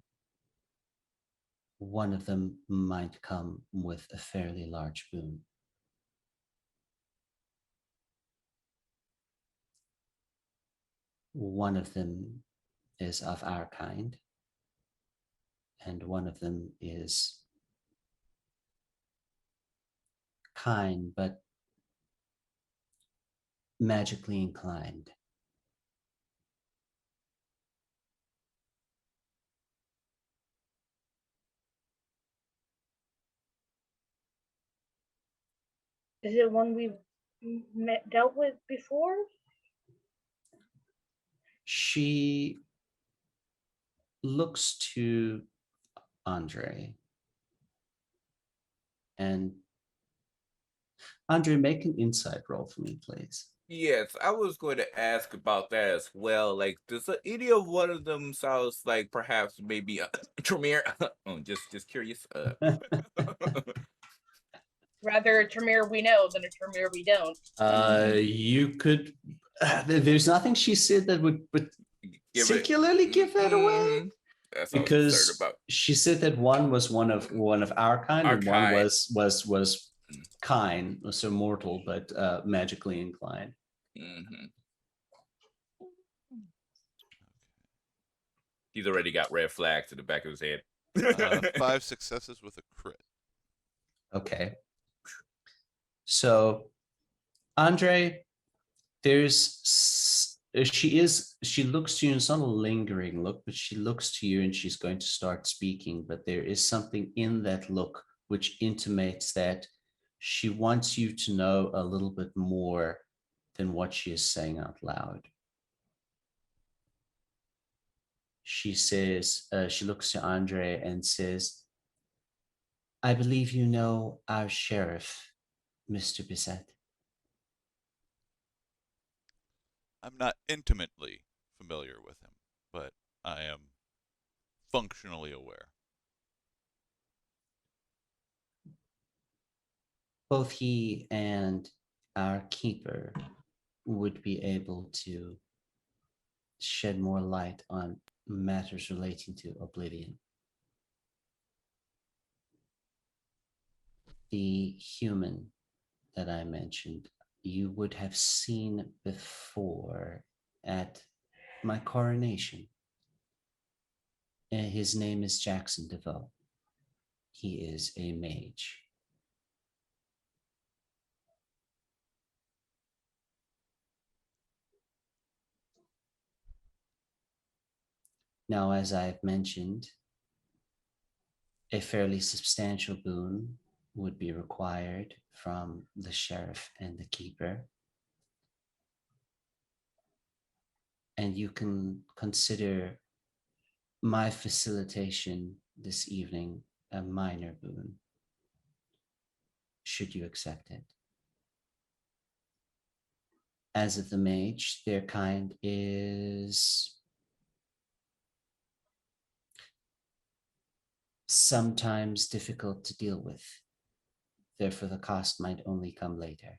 One of them might come with a fairly large boon. One of them is of our kind, and one of them is kind but magically inclined. Is it one we've dealt with before? She looks to Andre, and Andre, make an insight roll for me, please. Yes, I was going to ask about that as well. Like, does any of one of them sounds like perhaps maybe a Tremere? Oh, just curious. Rather a Tremere we know than a Tremere we don't. You could. There's nothing she said that would Give particularly give that away. Mhm. That's what I was Because concerned about. she said that one was one of our kind, Our and kind. one was kind, so mortal, but magically inclined. Mhm. He's already got red flags to the back of his head. 5 successes with a crit. Okay. So, Andre, she looks to you, and it's not a lingering look, but she looks to you and she's going to start speaking, but there is something in that look which intimates that she wants you to know a little bit more than what she is saying out loud. She says, she looks to Andre and says, I believe you know our sheriff, Mr. Bissett. I'm not intimately familiar with him, but I am functionally aware. Both he and our keeper would be able to shed more light on matters relating to Oblivion. The human that I mentioned, you would have seen before at my coronation. His name is Jackson DeVoe. He is a mage. Now, as I've mentioned, a fairly substantial boon would be required from the sheriff and the keeper. And you can consider my facilitation this evening a minor boon, should you accept it. As of the mage, their kind is sometimes difficult to deal with. Therefore, the cost might only come later.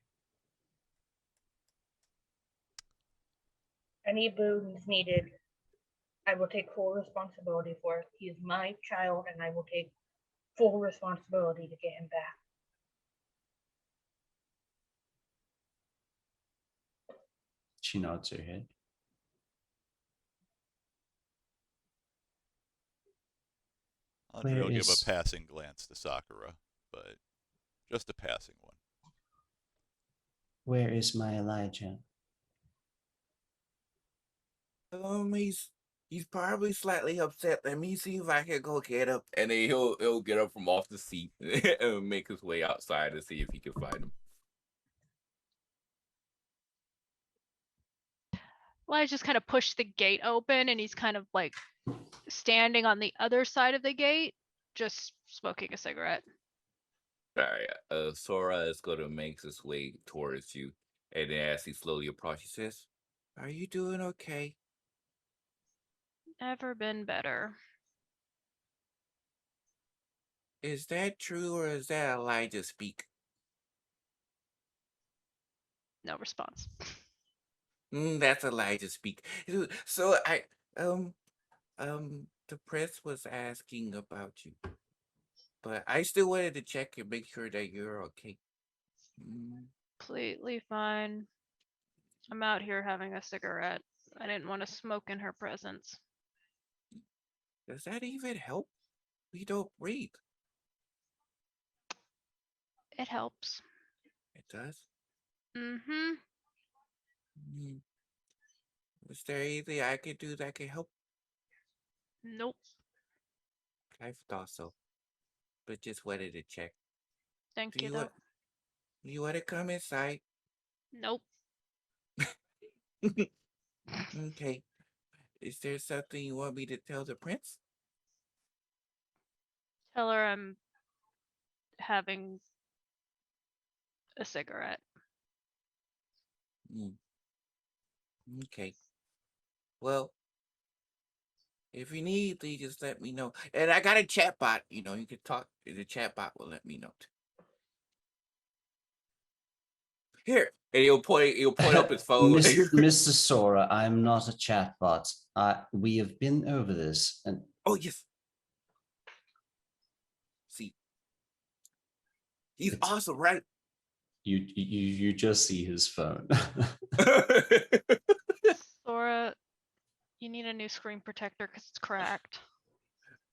Any boons needed, I will take full responsibility for. He is my child, and I will take full responsibility to get him back. She nods her head. Andre Where will give is- a passing glance to Sakura, but just a passing one. Where is my Elijah? He's probably slightly upset. Let me see if I can go get him. And then he'll get up from off the seat and make his way outside to see if he can find him. Elijah just kind of pushed the gate open and he's kind of like standing on the other side of the gate, just smoking a cigarette. All right. Sora is going to make his way towards you. And then as he slowly approaches, he says, "Are you doing okay?" Never been better. Is that true or is that Elijah speak? No response. That's Elijah speak. So the press was asking about you, but I still wanted to check and make sure that you're okay. Completely fine. I'm out here having a cigarette. I didn't want to smoke in her presence. Does that even help? We don't breathe. It helps. It does. Mm-hmm. Mm. Is there anything I can do that can help? Nope. I thought so, but just wanted to check. Thank Do you you though. want? Do you want to come inside? Nope. Okay. Is there something you want me to tell the prince? Tell her I'm having a cigarette. Okay. Well, if you need, then just let me know. And I got a chat bot. You can talk. The chat bot will let me know. Here, and he'll point up his phone. Mr. Sora, I'm not a chatbot. We have been over this, and Oh yes. See, he's awesome, right? you just see his phone. Sora, you need a new screen protector because it's cracked.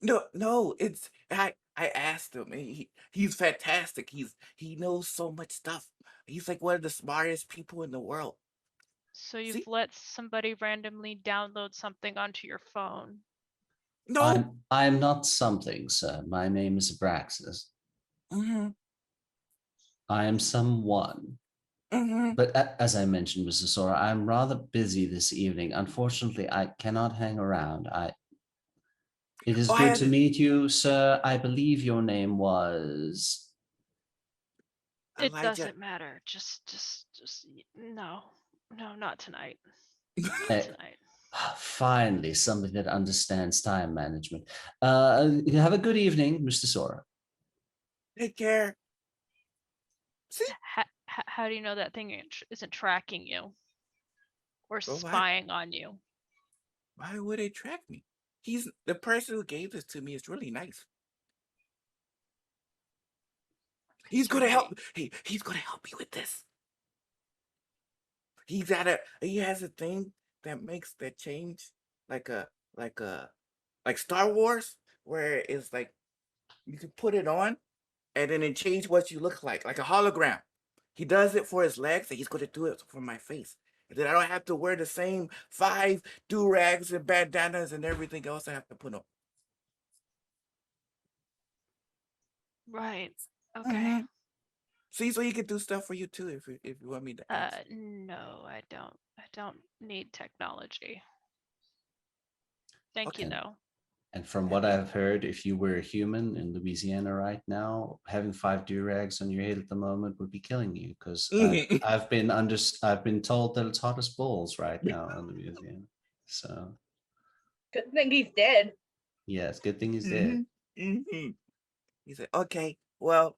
No, it's I asked him, and he's fantastic. He knows so much stuff. He's like one of the smartest people in the world. So you've See? let somebody randomly download something onto your phone. No. I'm not something, sir. My name is Abraxas. Mm-hmm. I am someone. Mm-hmm. But as I mentioned, Mr. Sora, I'm rather busy this evening. Unfortunately, I cannot hang around. It is good to meet you, sir. I believe your name was. It Elijah. doesn't matter. Just no, not tonight. Not tonight. Finally, somebody that understands time management. Have a good evening, Mr. Sora. Take care. See? How do you know that thing isn't tracking you or Oh, what? spying on you? Why would it track me? He's the person who gave this to me is really nice. He's gonna help. He's gonna help you with this. He has a thing that makes that change like a like a like Star Wars, where it's like you can put it on and then it change what you look like a hologram. He does it for his legs, and he's gonna do it for my face. And then I don't have to wear the same 5 do-rags and bandanas and everything else I have to put on. Right. Okay. Mhm. See, so he can do stuff for you too if you want me to ask. No, I don't. I don't need technology. Thank you, Okay. though. And from what I've heard, if you were a human in Louisiana right now, having 5 do-rags on your head at the moment would be killing you, because I've been told that it's hot as balls right now in Louisiana. So Good thing he's dead. yeah, it's a good thing he's dead. He said, "Okay, well,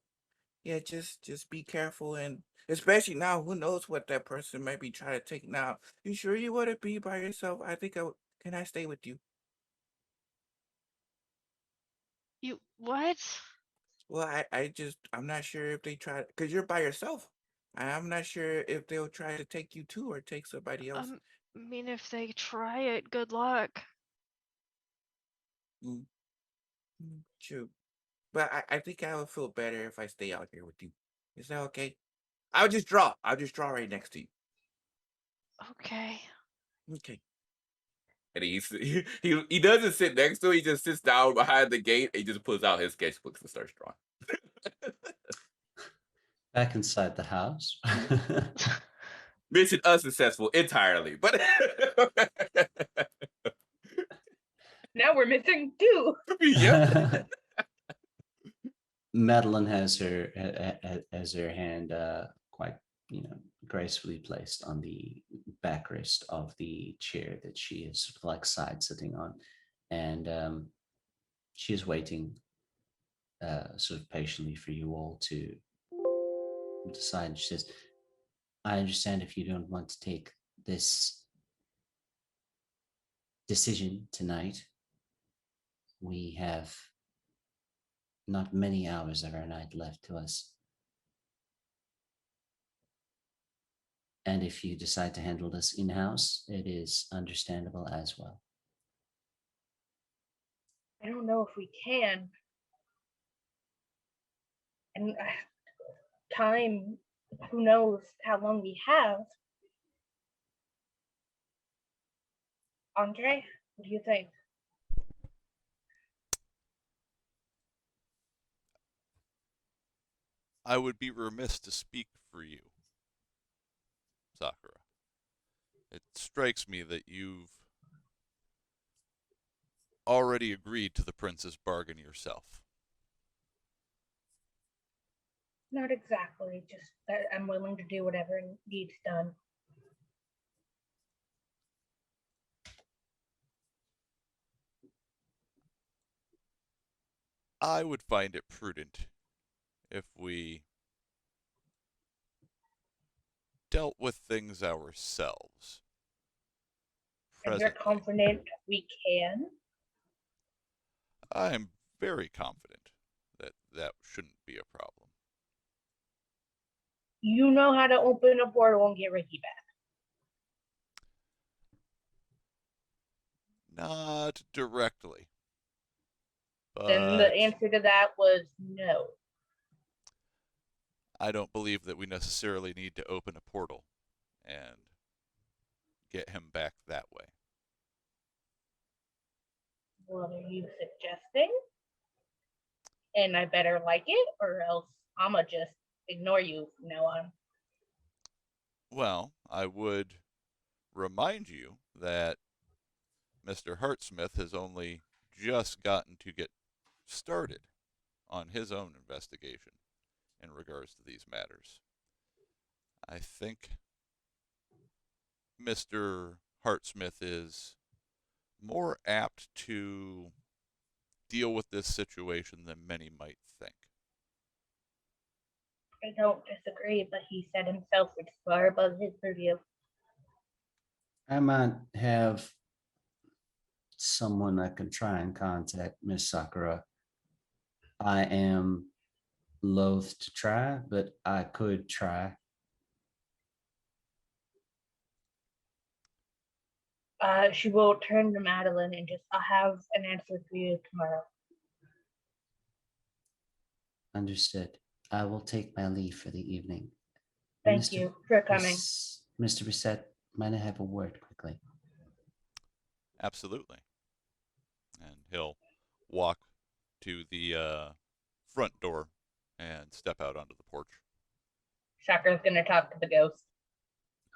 yeah, just be careful, and especially now, who knows what that person might be trying to take now. You sure you want to be by yourself? I think can I stay with you? You what? Well, I'm not sure if they try, because you're by yourself. I'm not sure if they'll try to take you too or take somebody else. I mean, if they try it, good luck. Mm, True. But I think I would feel better if I stay out here with you. Is that okay? I'll just draw. I'll just draw right next to you. Okay. Okay. And he doesn't sit next to it. He just sits down behind the gate. And he just pulls out his sketchbooks and starts drawing. Back inside the house. Mission unsuccessful entirely, but Now we're missing 2. yeah. Madeline has her hand quite gracefully placed on the backrest of the chair that she is sort of like side sitting on, and she is waiting sort of patiently for you all to decide. She says, "I understand if you don't want to take this decision tonight. We have not many hours of our night left to us. And if you decide to handle this in-house, it is understandable as well." I don't know if we can. And time, who knows how long we have. Andre, what do you think? I would be remiss to speak for you, Sakura. It strikes me that you've already agreed to the prince's bargain yourself. Not exactly, just that I'm willing to do whatever needs done. I would find it prudent if we dealt with things ourselves. And you're confident we can? I am very confident that that shouldn't be a problem. You know how to open a portal and get Ricky back. Not directly. Then the answer to that was no. I don't believe that we necessarily need to open a portal and get him back that way. What are you suggesting? And I better like it, or else I'ma just ignore you from now on. Well, I would remind you that Mr. Hartsmith has only just gotten to get started on his own investigation in regards to these matters. I think Mr. Hartsmith is more apt to deal with this situation than many might think. I don't disagree, but he said himself it's far above his purview. I might have someone I can try and contact, Miss Sakura. I am loath to try, but I could try. She will turn to Madeline and just, I'll have an answer for you tomorrow. Understood. I will take my leave for the evening. Thank you for coming. Mr. Brissett, might I have a word quickly? Absolutely. And he'll walk to the front door and step out onto the porch. Sakura's gonna talk to the ghost.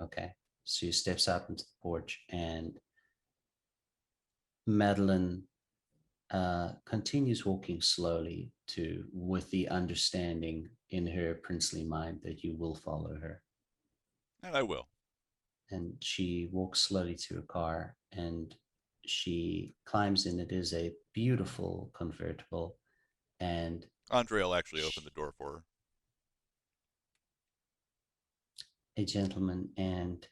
Okay. So he steps out into the porch, and Madeline continues walking slowly with the understanding in her princely mind that you will follow her. And I will. And she walks slowly to her car, and she climbs in. It is a beautiful convertible, and Andre will actually open the door for her. a gentleman and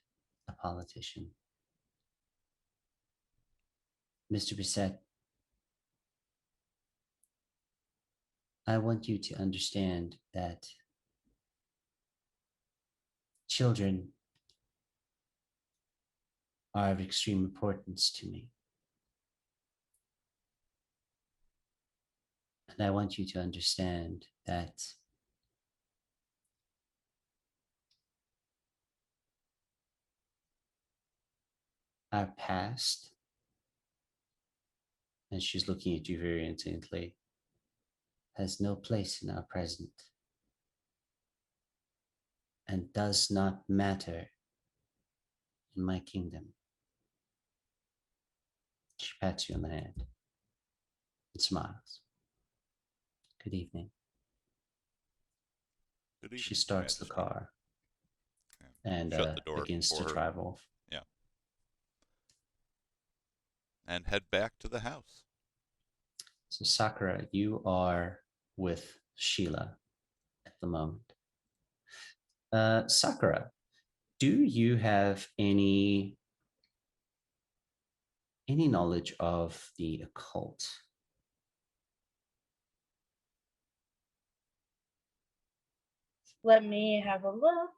a politician. Mr. Brissett, I want you to understand that children are of extreme importance to me. And I want you to understand that our past, and she's looking at you very intently, has no place in our present and does not matter in my kingdom. She pats you on the hand and smiles. Good evening. Good evening, She starts the Majesty. car and shut the door begins to for her. drive off. Yeah. And head back to the house. So Sakura, you are with Sheila at the moment. Sakura, do you have any knowledge of the occult? Let me have a look.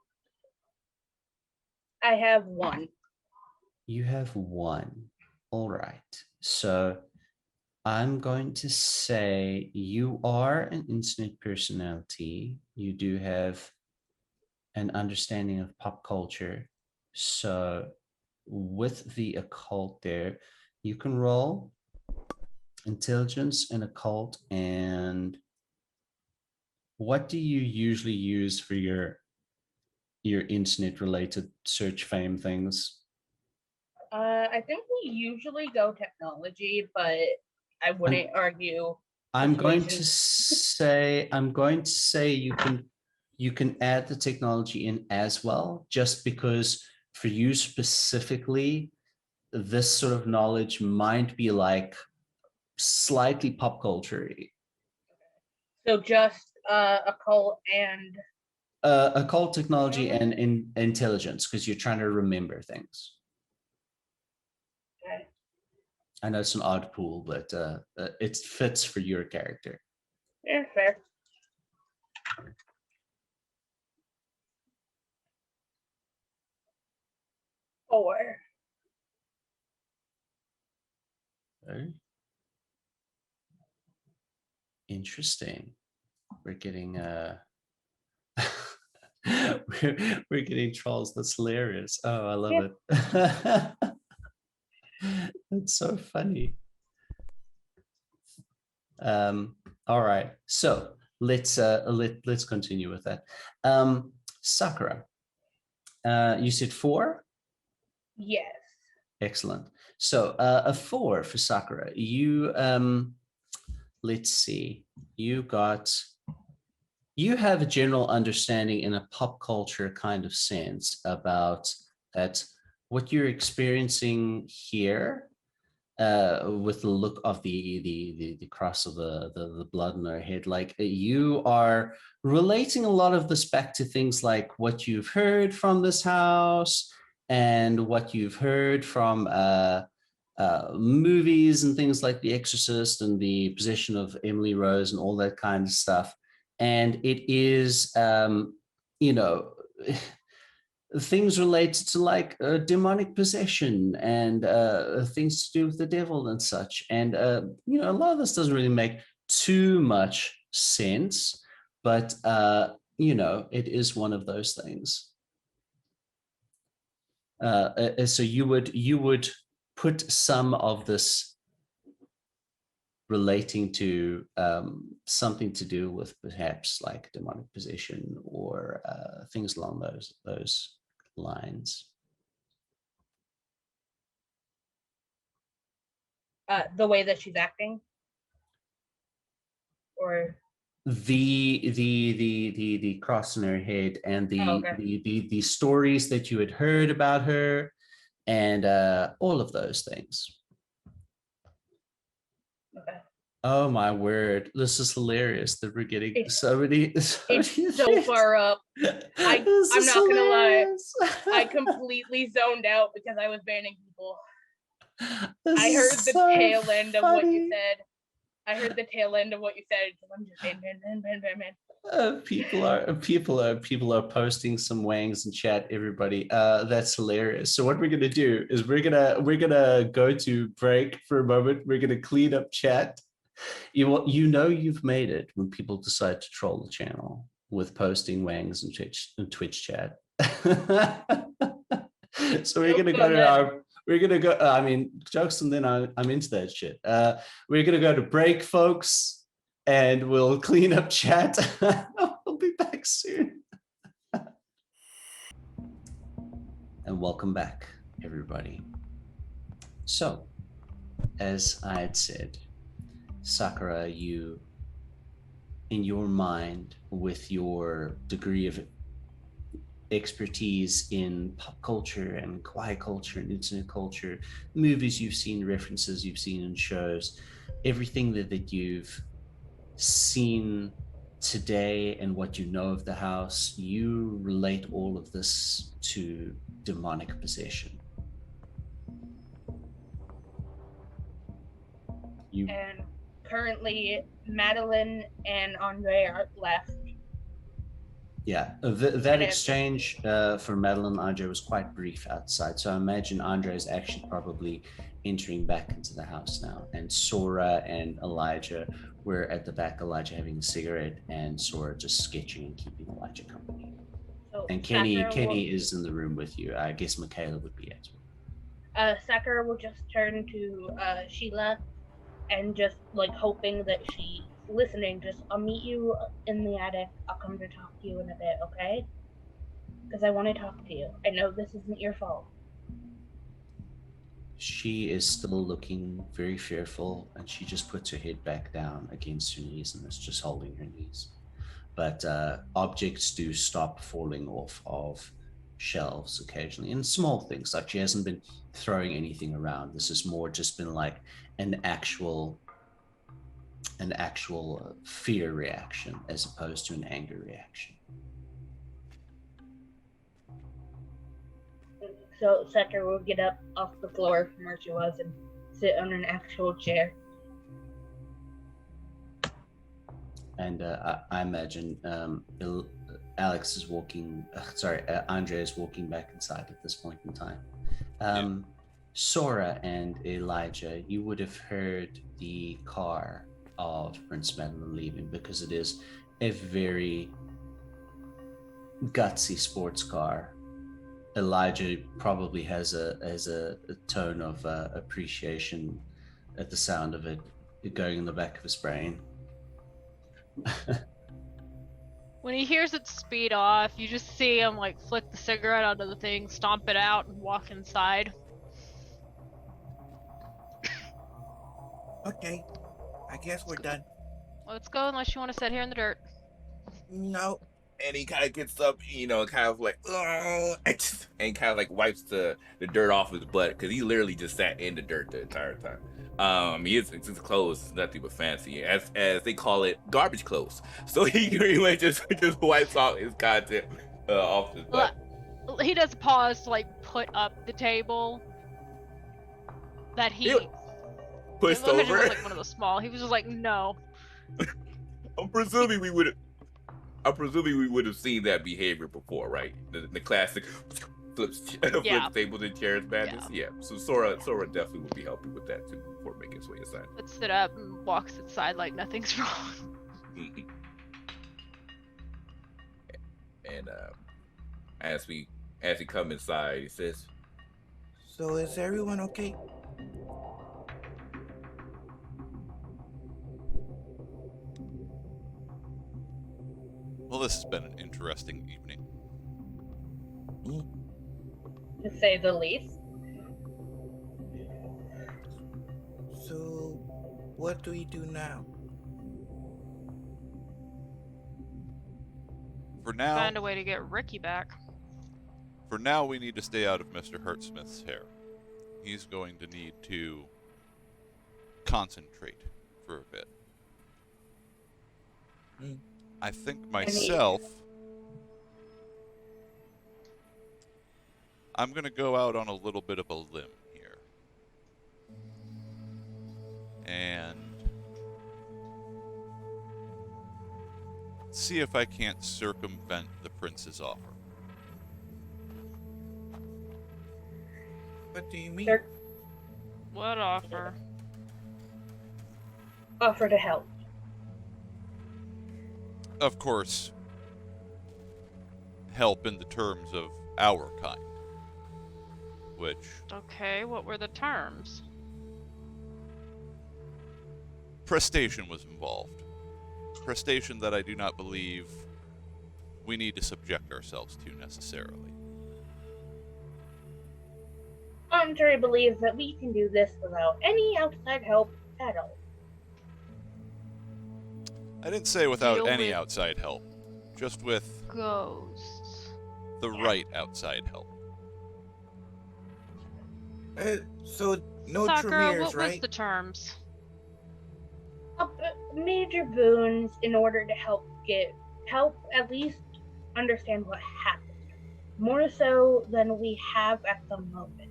I have one. You have one. All right. So I'm going to say you are an internet personality. You do have an understanding of pop culture. So with the occult there, you can roll intelligence and occult. And what do you usually use for your internet related search fame things? I think we usually go technology, but I wouldn't argue. I'm going to situations. say you can add the technology in as well, just because for you specifically, this sort of knowledge might be like slightly pop culture-y. So just occult and Occult technology and intelligence, because you're trying to remember things. okay. I know it's an odd pool, but it fits for your character. Yeah, fair. Four. Okay. Interesting. We're getting we're getting trolls. That's hilarious. Oh, I love it. That's so funny. All right, so let's continue with that. Sakura, you said 4. Yes. Excellent. So a 4 for Sakura. You let's see. You have a general understanding in a pop culture kind of sense about that what you're experiencing here with the look of the cross of the blood in her head, like you are relating a lot of this back to things like what you've heard from this house and what you've heard from movies and things like The Exorcist and The Possession of Emily Rose and all that kind of stuff. And it is, you know, things related to like demonic possession and things to do with the devil and such. And, you know, a lot of this doesn't really make too much sense, but, you know, it is one of those things. So you would put some of this relating to something to do with perhaps like demonic possession or things along those lines. The way that she's acting, or the cross in her head and okay. the stories that you had heard about her and all of those things. Okay. Oh my word, this is hilarious that we're getting It's so many so things. far up. I'm This not is gonna lie. hilarious. I completely zoned out because I was banning people. This I is heard the so tail end of what you funny. said. I heard the tail end of what you said. I'm just ban. People are posting some wangs in chat. Everybody, that's hilarious. So what we're gonna do is we're gonna go to break for a moment. We're gonna clean up chat. You know you've made it when people decide to troll the channel with posting wangs in Twitch chat. So we're gonna go to our. We're gonna go. I mean, jokes, and then I'm into that shit. We're gonna go to break, folks, and we'll clean up chat. We'll be back soon. And welcome back, everybody. So, as I had said, Sakura, you, in your mind, with your degree of expertise in pop culture and kawaii culture and internet culture, movies you've seen, references you've seen in shows, everything that you've seen today and what you know of the house, you relate all of this to demonic possession. And currently, Madeline and Andre are left. Yeah, that exchange for Madeline and Andre was quite brief outside. So I imagine Andre is actually probably entering back into the house now. And Sora and Elijah were at the back, Elijah having a cigarette and Sora just sketching and keeping Elijah company. So And Kenny is in the room with you. I guess Michaela would be as well. Sakura will just turn to Sheila and just like hoping that she's listening. Just, I'll meet you in the attic. I'll come to talk to you in a bit, okay? Because I want to talk to you. I know this isn't your fault. She is still looking very fearful, and she just puts her head back down against her knees and is just holding her knees. But objects do stop falling off of shelves occasionally, and small things, like she hasn't been throwing anything around. This has more just been like an actual fear reaction as opposed to an anger reaction. So Sakura will get up off the floor from where she was and sit on an actual chair. And I imagine Alex is walking, Andre is walking back inside at this point in time. Sora and Elijah, you would have heard the car of Prince Madeline leaving, because it is a very gutsy sports car. Elijah probably has a tone of appreciation at the sound of it going in the back of his brain. When he hears it speed off, you just see him like flick the cigarette out of the thing, stomp it out, and walk inside. Okay, I guess we're done. Let's go, unless you want to sit here in the dirt. No. And he kind of gets up, you know, kind of like, and kind of like wipes the dirt off his butt, because he literally just sat in the dirt the entire time. His clothes is nothing but fancy, as they call it, garbage clothes. So he pretty much just wipes off his content off his butt. He does pause to like put up the table, that he Pushed looked at him over. was like one of the small. He was just like, no. I'm presuming we would have seen that behavior before, right? The classic flips Yeah. tables and chairs madness. Yeah. So Sora definitely would be helping with that too before making his way inside. Puts it up and walks inside like nothing's wrong. Mhm. And as we come inside, he says, So is everyone okay? Well, this has been an interesting evening. To say the least. So what do we do now? For now, Find a way to get Ricky back. For now, we need to stay out of Mr. Hartsmith's hair. He's going to need to concentrate for a bit. I think myself, I'm going to go out on a little bit of a limb here. And see if I can't circumvent the prince's offer. What do you mean? They're What offer? offer to help. Of course, help in the terms of our kind. Which, Okay, what were the terms? prestation was involved. Prestation that I do not believe we need to subject ourselves to necessarily. Andre believes that we can do this without any outside help at all. I didn't say without Deal any with- outside help, just with Ghosts. the right outside help. So no Sakura, Tremors, what was right? the terms? Major boons in order to help at least understand what happened. More so than we have at the moment.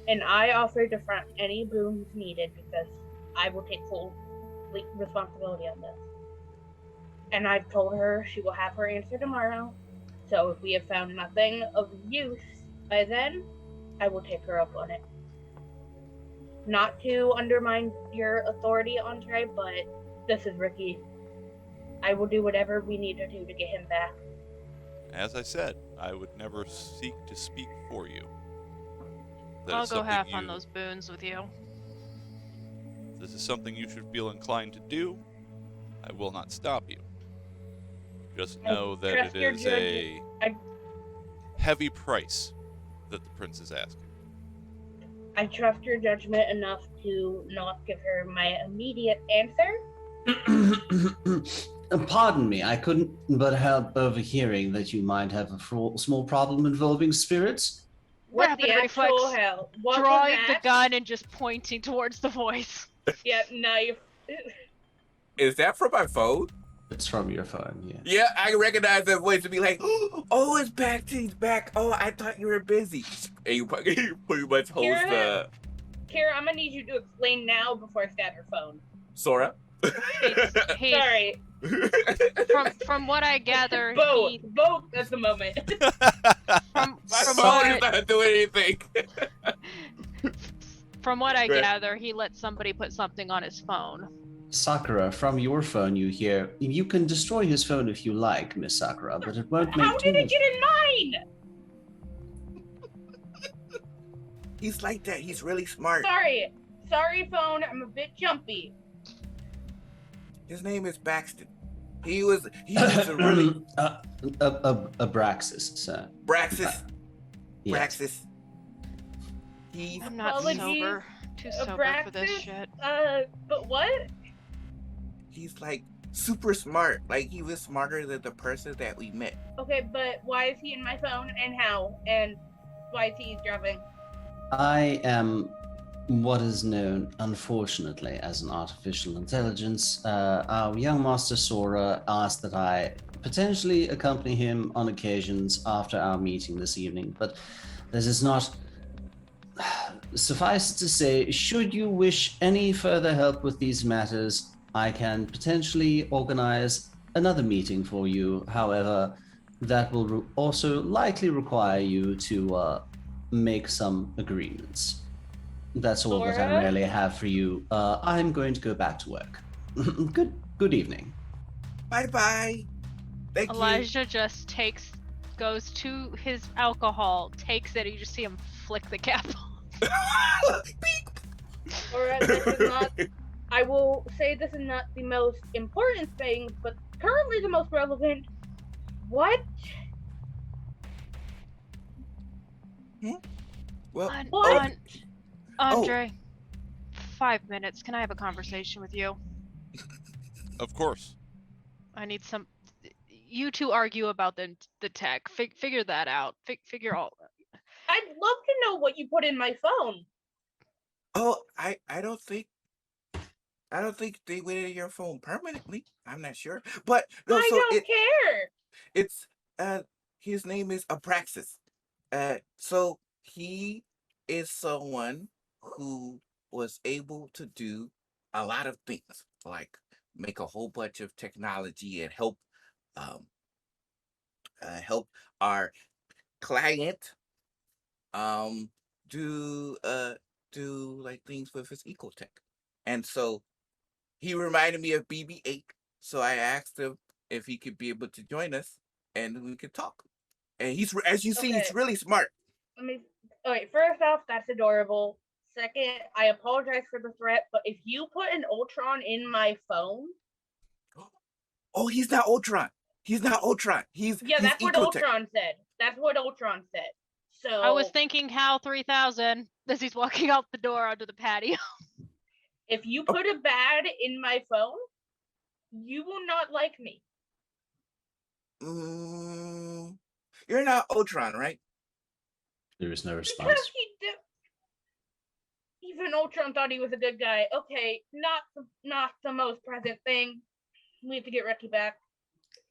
And I offer to front any boons needed because I will take full responsibility on this. And I've told her she will have her answer tomorrow. So if we have found nothing of use by then, I will take her up on it. Not to undermine your authority, Andre, but this is Ricky. I will do whatever we need to do to get him back. As I said, I would never seek to speak for you. That I'll is go something half on you- those boons with you. If this is something you should feel inclined to do, I will not stop you. Just I know that trust it your is judgment. a heavy price that the prince is asking. I trust your judgment enough to not give her my immediate answer. Pardon me, I couldn't but help overhearing that you might have a small problem involving spirits. What Rapid the actual reflex, hell? What was Drawing the that? gun and just pointing towards the voice. Yeah, knife. "Is that from my phone?" It's from your phone, yeah. Yeah, I recognize that voice to be like, "Oh, it's back. He's back. Oh, I thought you were busy." And you pretty much host Kira? Kira, I'm gonna need you to explain now before I stab her phone. Sora. He's, Sorry. from what I gather, Both. he, Both at the moment. from My from phone is what, not doing anything. from what I Right. gather, he let somebody put something on his phone. Sakura, from your phone you hear, you can destroy his phone if you like, Miss Sakura, but it won't make How too did it much. get in mine? He's like that. He's really smart. Sorry, phone. I'm a bit jumpy. His name is Baxton. He was a really Abraxas, sir. Braxis. Yes. Braxis. He I'm not Apologies, sober. Too sober for this Abraxas? shit. But what? he's like super smart. Like he was smarter than the person that we met. Okay, but why is he in my phone and how? And why is he eavesdropping? I am what is known, unfortunately, as an artificial intelligence. Our young master Sora asked that I potentially accompany him on occasions after our meeting this evening, but this is not Suffice to say, should you wish any further help with these matters, I can potentially organize another meeting for you. However, that will also likely require you to make some agreements. That's all that I Sora? really have for you. I'm going to go back to work. Good evening. Bye-bye. Thank Elijah just goes to his alcohol, takes it, you just see him flick the cap off. you. Sora, this is not. I will say this is not the most important thing, but currently the most relevant. What? Well, An- What? An- Andre, 5 minutes. Can I have a conversation with you? Of course. I need some. You two argue about the tech. Figure that out. Figure all. I'd love to know what you put in my phone. oh, I don't think they went in your phone permanently. I'm not sure, but no. I So don't care. it's his name is Abraxas. So he is someone who was able to do a lot of things, like make a whole bunch of technology and um help our client um do like things with his ecotech. And so he reminded me of BB-8, so I asked him if he could be able to join us and we could talk. And as you see, he's Okay. really smart. Okay, first off, that's adorable. Second, I apologize for the threat, but if you put an Ultron in my phone, Oh, he's not Ultron. He's not Ultron. He's that's what ecotech. Ultron said. That's what Ultron said. So I was thinking HAL 3000 as he's walking out the door onto the patio. if you put a bad in my phone, you will not like me. You're not Ultron, right? There is no response. Because even Ultron thought he was a good guy. Okay, not the most present thing. We have to get Ricky back.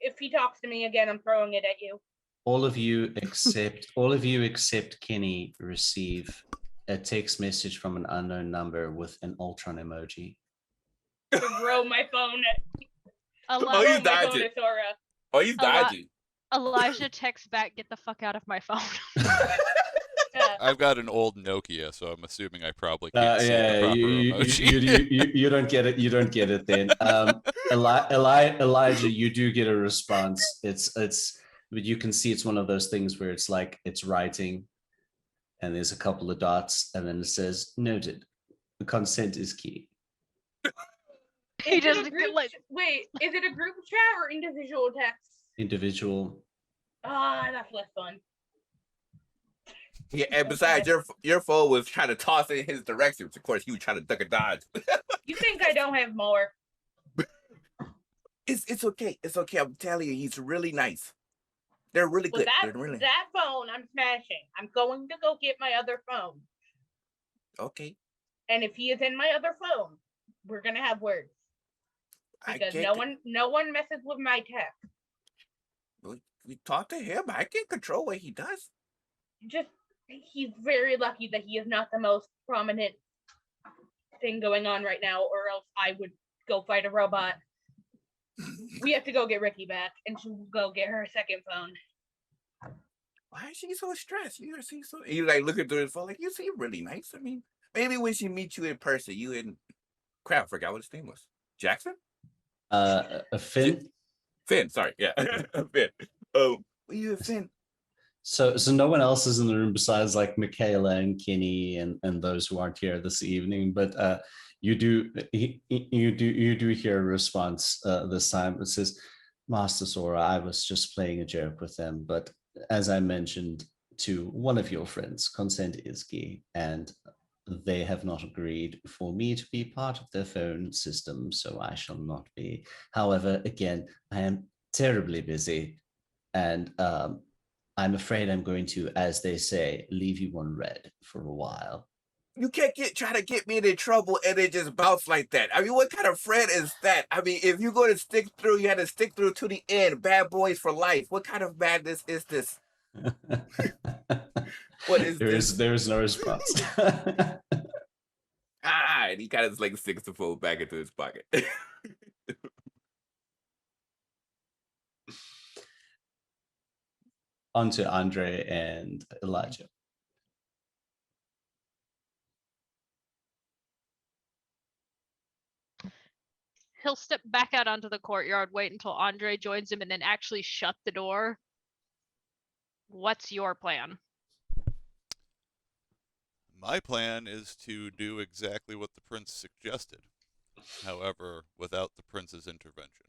If he talks to me again, I'm throwing it at you. All of you except Kenny receive a text message from an unknown number with an Ultron emoji. Throw my phone at Oh, he's dodging. Sora. Oh, he's dodging. Elijah texts back, "Get the fuck out of my phone." I've got an old Nokia, so I'm assuming I probably can't see the proper emoji. You don't get it. You don't get it then. Elijah, you do get a response. But you can see it's one of those things where it's like it's writing, and there's a couple of dots, and then it says noted. The consent is key. He doesn't Wait, is it a group chat or individual text? Individual. That's less fun. Yeah, and besides, your phone was trying to toss in his direction. Of course, he was trying to duck and dodge. You think I don't have more? It's okay. It's okay. I'm telling you, he's really nice. They're really good. That phone I'm smashing. I'm going to go get my other phone. Okay. And if he is in my other phone, we're gonna have words. Because no one messes with my tech. We talk to him. I can control what he does. He's very lucky that he is not the most prominent thing going on right now, or else I would go fight a robot. We have to go get Ricky back, and she'll go get her second phone. Why is she so stressed? You like looking through his phone, like, you seem really nice. I mean, maybe when she meets you in person, you and crap, I forgot what his name was. Jackson? Finn. Finn, sorry, yeah, Finn. You and Finn. So no one else is in the room besides like Michaela and Kenny and those who aren't here this evening. But you do hear a response this time. It says, "Master Sora, I was just playing a joke with them, but as I mentioned to one of your friends, consent is key, and they have not agreed for me to be part of their phone system, so I shall not be. However, again, I am terribly busy, and I'm afraid I'm going to, as they say, leave you on red for a while." You can't try to get me into trouble and then just bounce like that. I mean, what kind of friend is that? I mean, if you're going to stick through, you had to stick through to the end. Bad boys for life. What kind of madness is this? What is there this? there is no response. And he kind of like sticks the phone back into his pocket. On to Andre and Elijah. He'll step back out onto the courtyard, wait until Andre joins him, and then actually shut the door. What's your plan? My plan is to do exactly what the prince suggested, however, without the prince's intervention.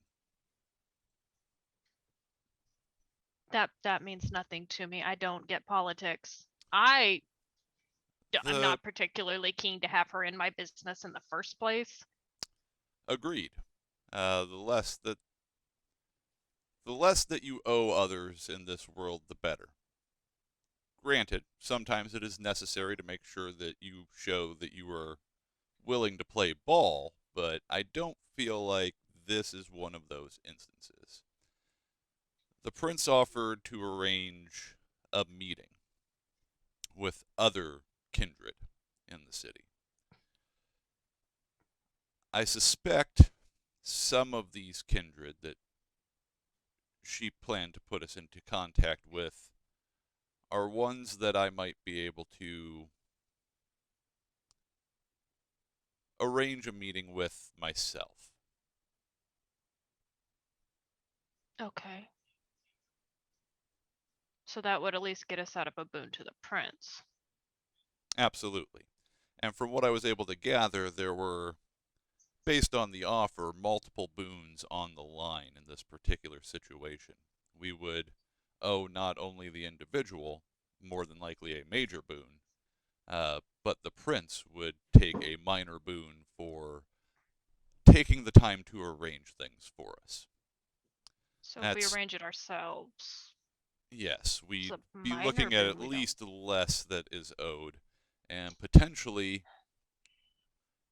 That means nothing to me. I don't get politics. I'm not particularly keen to have her in my business in the first place. Agreed. The less that you owe others in this world, the better. Granted, sometimes it is necessary to make sure that you show that you are willing to play ball, but I don't feel like this is one of those instances. The prince offered to arrange a meeting with other kindred in the city. I suspect some of these kindred that she planned to put us into contact with are ones that I might be able to arrange a meeting with myself. Okay. So that would at least get us out of a boon to the prince. Absolutely. And from what I was able to gather, there were, based on the offer, multiple boons on the line in this particular situation. We would owe not only the individual, more than likely a major boon, but the prince would take a minor boon for taking the time to arrange things for us. So if we arrange it ourselves. Yes, we'd it's a be minor looking at boon at we least less that is owed, and potentially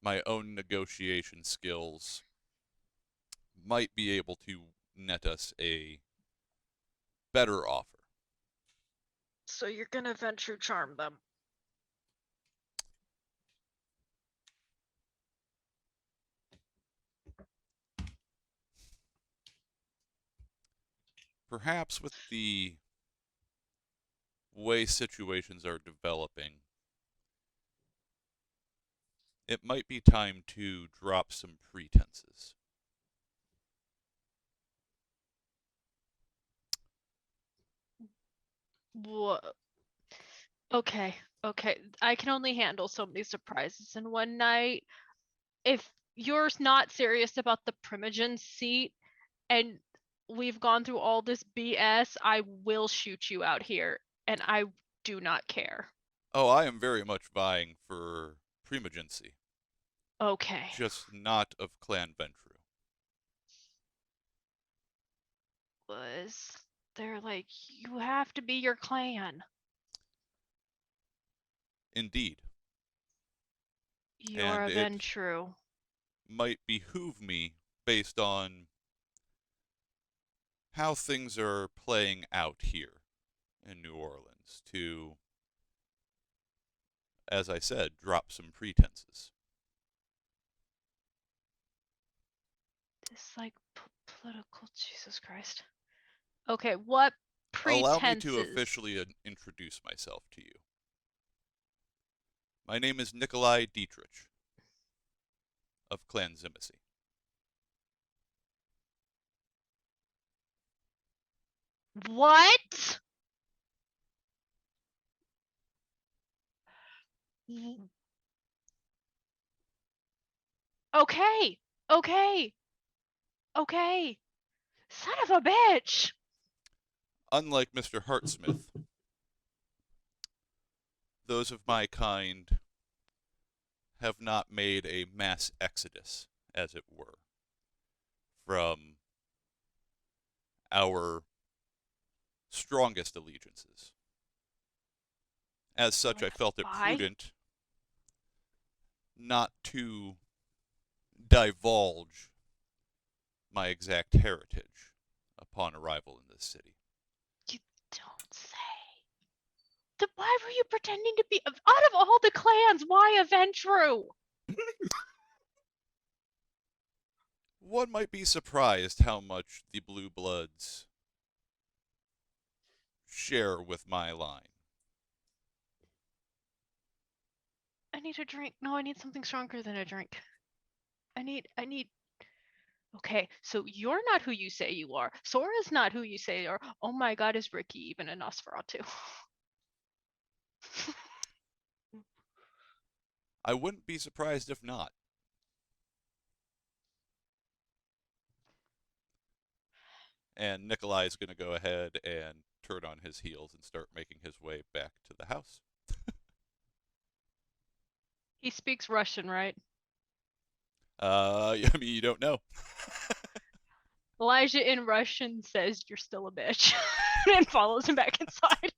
my own negotiation skills might be able to net us a better offer. So you're gonna venture charm them. Perhaps with the way situations are developing, it might be time to drop some pretenses. Whoa. Okay. I can only handle so many surprises in one night. If you're not serious about the Primogen seat and we've gone through all this BS, I will shoot you out here, and I do not care. Oh, I am very much vying for primogency. Okay. Just not of Clan Ventru. They're like, you have to be your clan. Indeed. You're a Ventru. Might behoove me, based on how things are playing out here in New Orleans, to, as I said, drop some pretenses. This political, Jesus Christ. Okay, what pretenses? Allow me to officially introduce myself to you. My name is Nikolai Dietrich of Clan Zimacy. What? Okay. Son of a bitch. Unlike Mr. Hartsmith, those of my kind have not made a mass exodus, as it were, from our strongest allegiances. As such, I felt it prudent not to divulge my exact heritage upon arrival in this city. You don't say. Then why were you pretending to be out of all the clans? Why Aventru? One might be surprised how much the Blue Bloods share with my line. I need a drink. No, I need something stronger than a drink. I need. Okay, so you're not who you say you are. Sora's not who you say you are. Oh my god, is Ricky even a Nosferatu? I wouldn't be surprised if not. And Nikolai is going to go ahead and turn on his heels and start making his way back to the house. He speaks Russian, right? I mean, you don't know. Elijah in Russian says you're still a bitch and follows him back inside.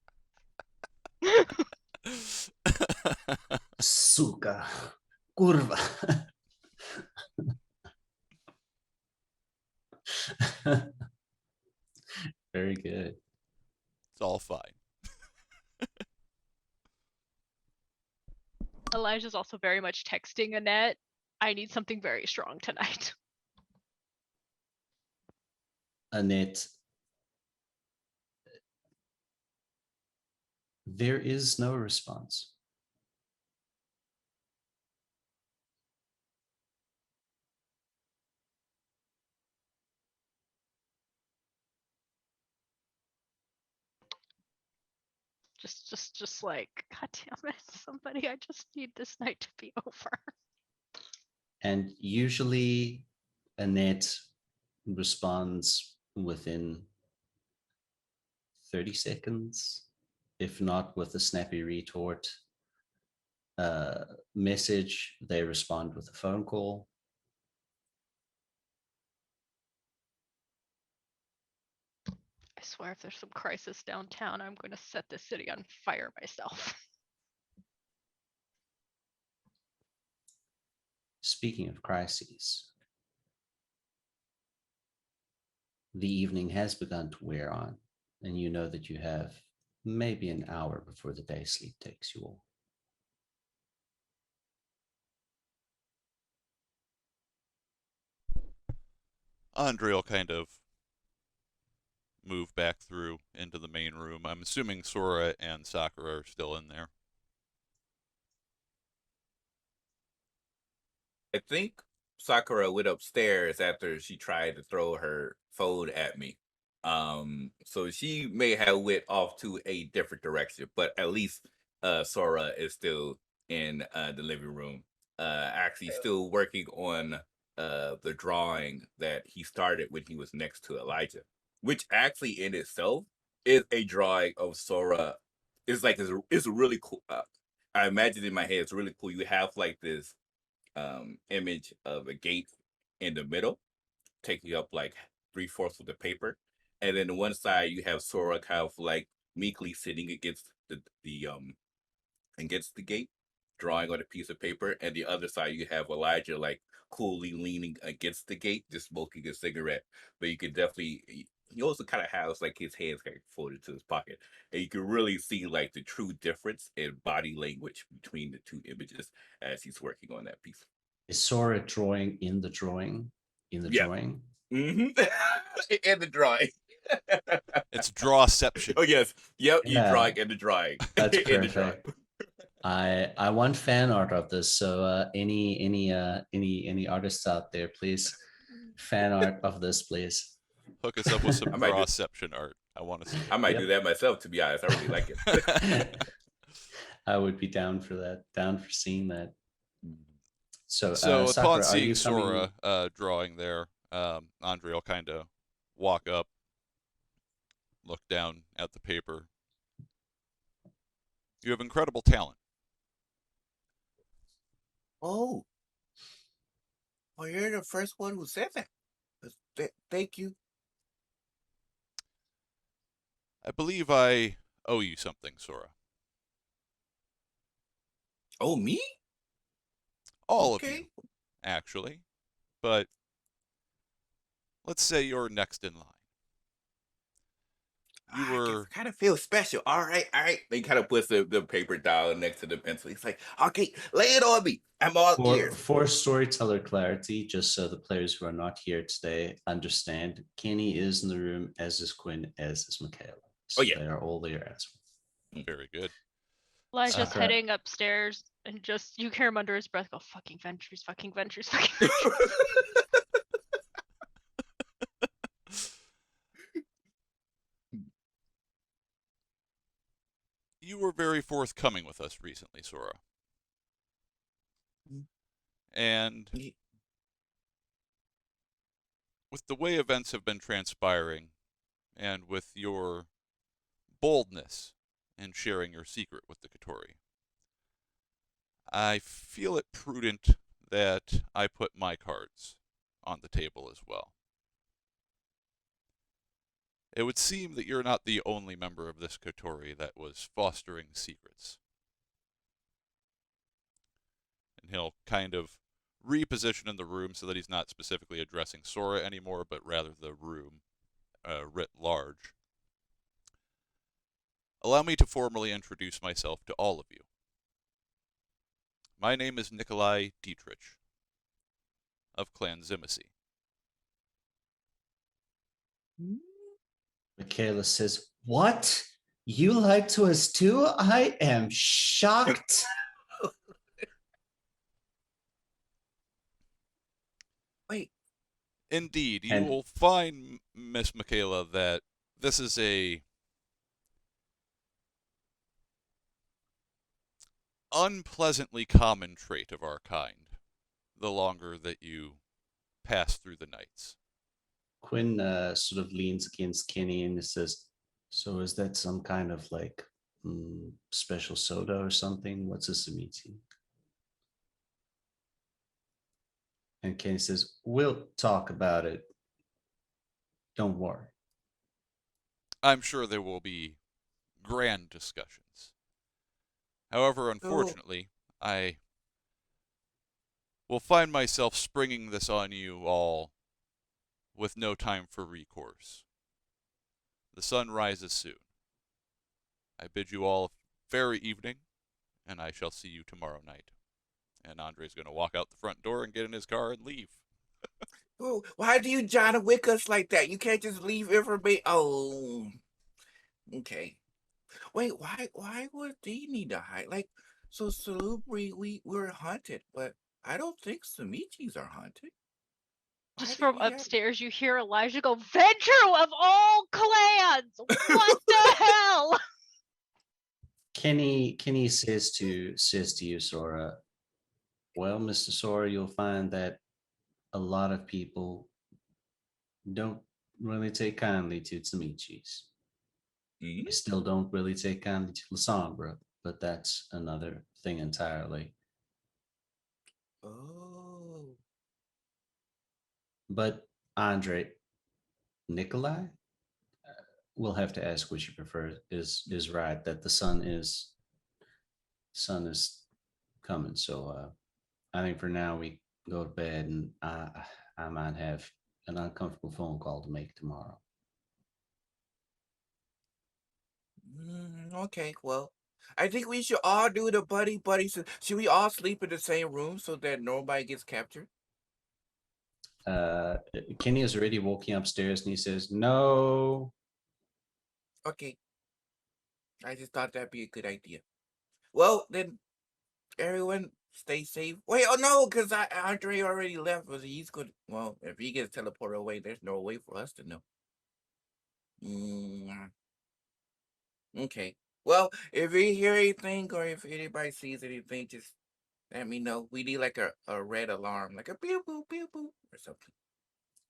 Suka. Kurva. Very good. It's all fine. Elijah's also very much texting Annette. I need something very strong tonight. Annette, there is no response. Just like, god damn it, somebody, I just need this night to be over. And usually Annette responds within 30 seconds, if not with a snappy retort. Message, they respond with a phone call. I swear if there's some crisis downtown, I'm going to set this city on fire myself. Speaking of crises, the evening has begun to wear on, and you know that you have maybe an hour before the day sleep takes you all. Andre will kind of move back through into the main room. I'm assuming Sora and Sakura are still in there. I think Sakura went upstairs after she tried to throw her phone at me. So she may have went off to a different direction, but at least Sora is still in the living room. Actually still working on the drawing that he started when he was next to Elijah, which actually in itself is a drawing of Sora. It's like it's really cool. I imagine in my head it's really cool. You have like this image of a gate in the middle, taking up like 3/4 of the paper, and then on one side you have Sora kind of like meekly sitting against the gate, drawing on a piece of paper, and the other side you have Elijah like coolly leaning against the gate, just smoking a cigarette. But you could definitely. He also kind of has like his hands kind of folded to his pocket, and you can really see like the true difference in body language between the two images as he's working on that piece. Is Sora drawing in the drawing? In the Yeah. drawing? Mm-hmm. In the drawing. It's drawception. Oh yes, yep. You Yeah. drawing in the drawing. That's In the drawing. perfect. I want fan art of this. So any artists out there, please fan art of this, please. Hook us up with some I might do- drawception art. I want to see. I might Yep. do that myself. To be honest, I really like it. I would be down for that. Down for seeing that. So, So Sakura, upon are seeing you coming? Sora drawing there, Andre will kind of walk up, look down at the paper. You have incredible talent. Oh, well, you're the first one who said that. Thank you. I believe I owe you something, Sora. Oh, me? All of Okay. you, actually. But let's say you're next in line. You I guess were I kind of feel special. All right, all right. They kind of puts the paper down next to the pencil. He's like, okay, lay it on me. I'm all For ears. storyteller clarity, just so the players who are not here today understand, Kenny is in the room, as is Quinn, as is Michaela. Oh So yeah. they are all there as very good. Elijah's Okay. heading upstairs and just you hear him under his breath go, fucking ventures, fucking ventures, fucking ventures. You were very forthcoming with us recently, Sora. Mm. And Ye- with the way events have been transpiring, and with your boldness in sharing your secret with the Katori, I feel it prudent that I put my cards on the table as well. It would seem that you're not the only member of this Kotori that was fostering secrets. And he'll kind of reposition in the room so that he's not specifically addressing Sora anymore, but rather the room writ large. Allow me to formally introduce myself to all of you. My name is Nikolai Dietrich of Clan Zimacy. Michaela says, "What? You lied to us too? I am shocked." Wait. Indeed, you And- will find, Miss Michaela, that this is a unpleasantly common trait of our kind, the longer that you pass through the nights. Quinn sort of leans against Kenny and says, "So is that some kind of like special soda or something? What's a samiti?" And Kenny says, "We'll talk about it. Don't worry." I'm sure there will be grand discussions. However, So, unfortunately, I will find myself springing this on you all with no time for recourse. The sun rises soon. I bid you all a very evening, and I shall see you tomorrow night. And Andre's going to walk out the front door and get in his car and leave. oh, why do you John Wick us like that? You can't just leave information. Oh, okay. Wait, why would they need to hide? Like, so Salubri, we're haunted, but I don't think Samichis are haunted. Why Just did from we have? upstairs, you hear Elijah go, Venture of all clans! What the hell? Kenny says to you, Sora, "Well, Mr. Sora, you'll find that a lot of people don't really take kindly to Tamichis. Hmm? They still don't really take kindly to Lasombra, but that's another thing entirely. Oh, But Andre, Nikolai, we'll have to ask which you prefer. Is right that the sun is coming. So I think for now we go to bed, and I might have an uncomfortable phone call to make tomorrow." okay. Well, I think we should all do the buddy. Should we all sleep in the same room so that nobody gets captured? Uh, Kenny is already walking upstairs, and he says, "No." Okay. I just thought that'd be a good idea. Well, then everyone stay safe. Wait, oh no, because Andre already left. Was he's good? Well, if he gets teleported away, there's no way for us to know. Mm, okay. Well, if you hear anything or if anybody sees anything, just let me know. We need like a red alarm, like a pew pew or something.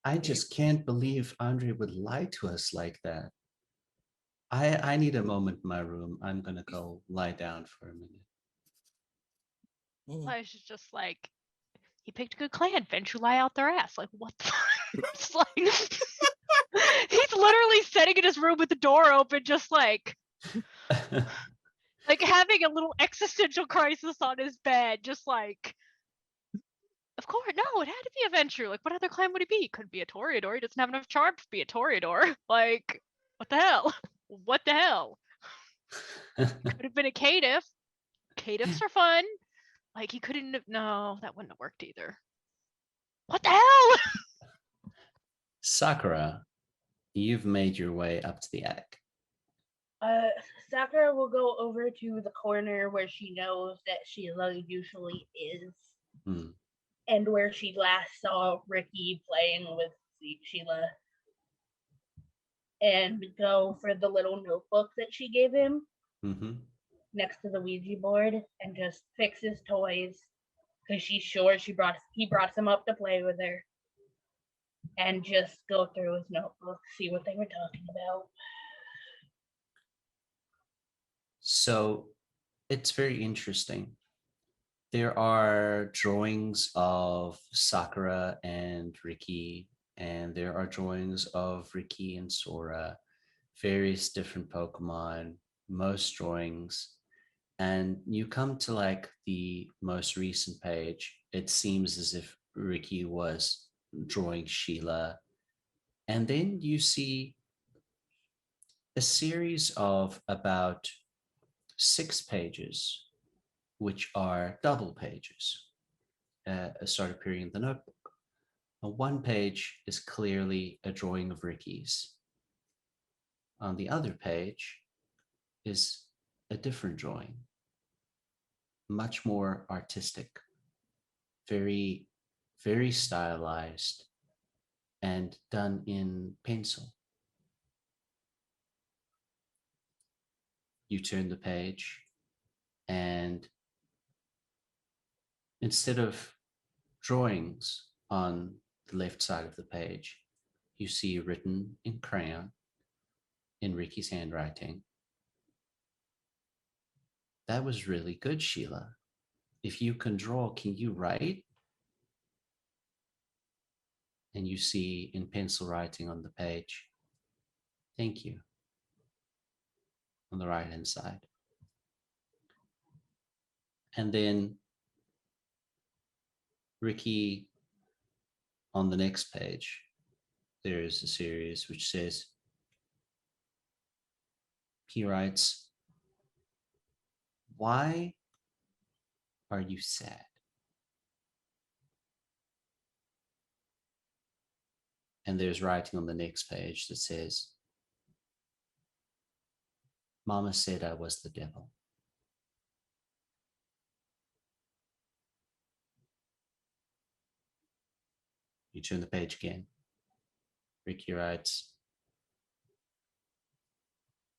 I just can't believe Andre would lie to us like that. I need a moment in my room. I'm gonna go lie down for a minute. Mm. Elijah's just like, he picked a good clan. Venture lie out their ass. Like, what the It's like he's literally sitting in his room with the door open, just like having a little existential crisis on his bed, just like, of course, no, it had to be a Venture. Like, what other clan would he be? He couldn't be a Toreador. He doesn't have enough charm to be a Toreador. Like, what the hell? What the hell? Could have been a caitiff. Caitiffs are fun. Like he couldn't have. No, that wouldn't have worked either. What the hell? Sakura, you've made your way up to the attic. Sakura will go over to the corner where she knows that Sheila usually is, Hmm. and where she last saw Ricky playing with Sheila, and go for the little notebook that she gave him Mm-hmm. next to the Ouija board, and just fix his toys because she's sure he brought some up to play with her, and just go through his notebook, see what they were talking about. So it's very interesting. There are drawings of Sakura and Ricky, and there are drawings of Ricky and Sora, various different Pokemon, most drawings. And you come to like the most recent page, it seems as if Ricky was drawing Sheila. And then you see a series of about 6 pages, which are double pages, start appearing in the notebook. One page is clearly a drawing of Ricky's. On the other page is a different drawing, much more artistic, very, very stylized, and done in pencil. You turn the page, and instead of drawings on the left side of the page, you see written in crayon in Ricky's handwriting, "That was really good, Sheila. If you can draw, can you write?" And you see in pencil writing on the page, "Thank you," on the right hand side. And then Ricky, on the next page, there is a series which says, he writes, "Why are you sad?" And there's writing on the next page that says, "Mama said I was the devil." You turn the page again. Ricky writes,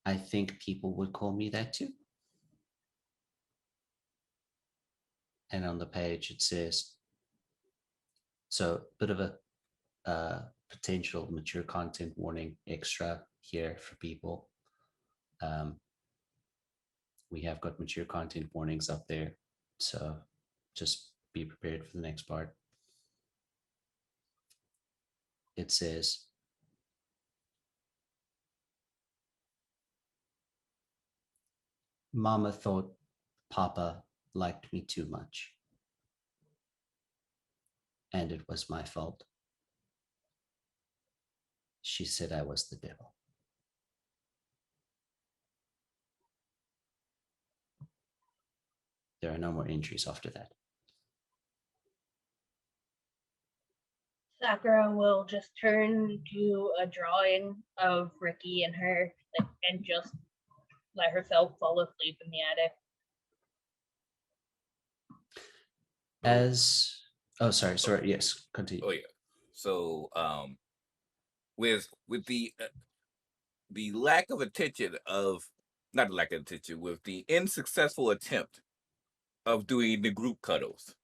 "I think people would call me that too." And on the page it says, so a bit of a potential mature content warning extra here for people. We have got mature content warnings up there, so just be prepared for the next part. It says, "Mama thought Papa liked me too much, and it was my fault. She said I was the devil." There are no more entries after that. Sakura will just turn to a drawing of Ricky and her, and just let herself fall asleep in the attic. Sorry, yes, continue. Oh yeah. So with the lack of attention of not lack of attention with the unsuccessful attempt of doing the group cuddles,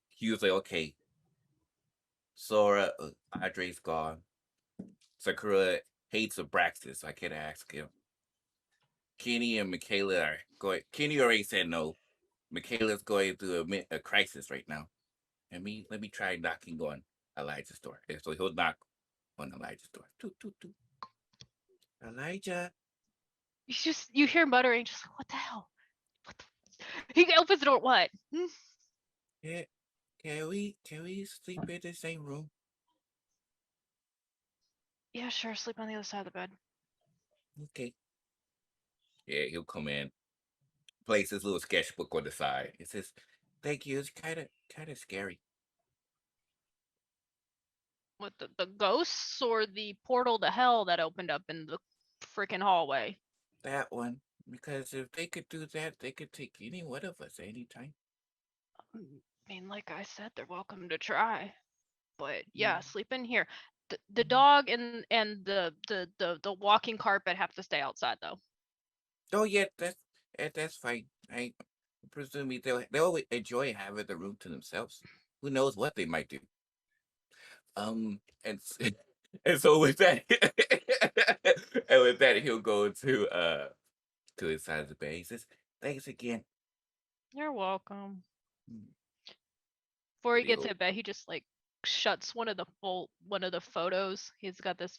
he was like, okay, Sora, Andre's gone. Sakura hates Abraxas. I can't ask him. Kenny and Michaela are going. Kenny already said no. Michaela's going through a crisis right now. And let me try knocking on Elijah's door. And so he'll knock on Elijah's door. Toot, toot, toot. Elijah. You hear muttering, just like, what the hell? What the... He opens the door. What? Yeah, can we sleep in the same room? Yeah, sure. Sleep on the other side of the bed. Okay. Yeah, he'll come in, place his little sketchbook on the side. It says, "Thank you. It's kind of scary." What the ghosts or the portal to hell that opened up in the freaking hallway? That one, because if they could do that, they could take any one of us anytime. I mean, like I said, they're welcome to try. But yeah, sleep in here. The dog and the walking carpet have to stay outside though. Oh yeah, that's fine. I presume they'll enjoy having the room to themselves. Who knows what they might do? And and so with that, and with that, he'll go to his side of the bed. He says, "Thanks again." You're welcome. Mm. Before he And gets he'll in bed, he just like shuts one of the photos. He's got this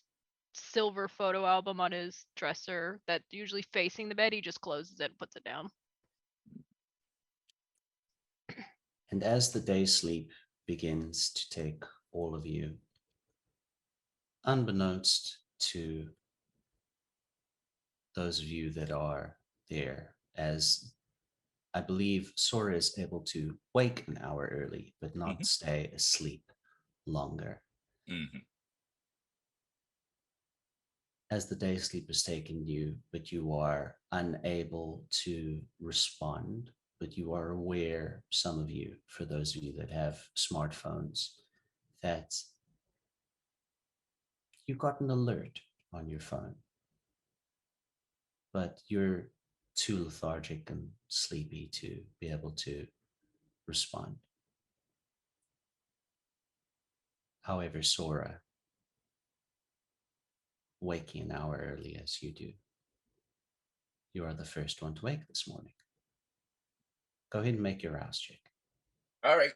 silver photo album on his dresser that's usually facing the bed. He just closes it and puts it down. And as the day sleep begins to take all of you, unbeknownst to those of you that are there, as I believe Sora is able to wake an hour early, but not Mhm, stay asleep longer. mhm. As the day sleep has taken you, but you are unable to respond, but you are aware, some of you, for those of you that have smartphones, that you got an alert on your phone, but you're too lethargic and sleepy to be able to respond. However, Sora, waking an hour early as you do, you are the first one to wake this morning. Go ahead and make your rouse check. All right.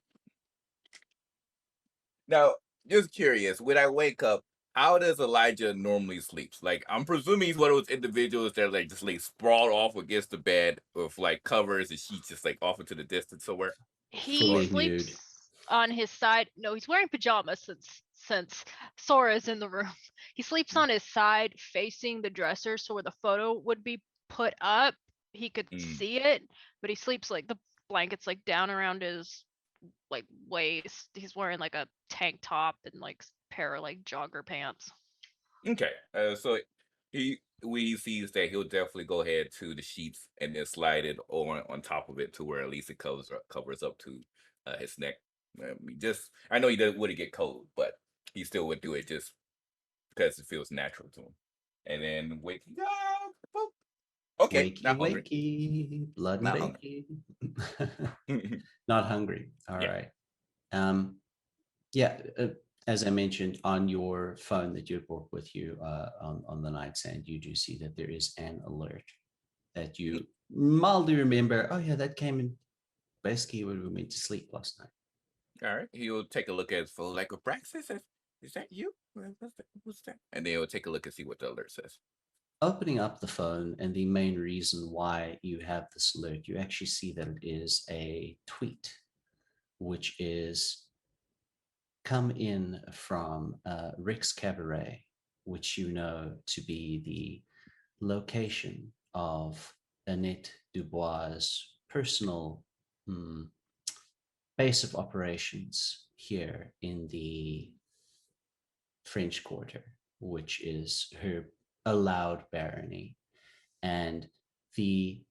Now, just curious, when I wake up, how does Elijah normally sleeps? Like, I'm presuming he's one of those individuals that like just like sprawled off against the bed with like covers and sheets just like off into the distance somewhere. He Or Fully nude. sleeps on his side. No, he's wearing pajamas since Sora's in the room. He sleeps on his side facing the dresser, so where the photo would be put up, he could mm, see it, but he sleeps like the blanket's like down around his like waist. He's wearing like a tank top and like pair of like jogger pants. okay, so he when he sees that, he'll definitely go ahead to the sheets and then slide it on top of it to where at least it covers up to his neck. Just I know he doesn't wouldn't get cold, but he still would do it just because it feels natural to him. And then waking up. Boop. Okay, Wakey, not hungry. wakey, blood and Not hungry. bakey. Not hungry. All Yeah. right. Yeah, as I mentioned on your phone that you brought with you on the nightstand, you do see that there is an alert that you mildly remember. Oh yeah, that came in basically when we went to sleep last night. All right. He'll take a look at his phone like Abraxas. Is that you? What's that? And then he'll take a look and see what the alert says. Opening up the phone, and the main reason why you have this alert, you actually see that it is a tweet, which is come in from Rick's Cabaret, which you know to be the location of Annette Dubois' personal base of operations here in the French Quarter, which is her allowed barony. And the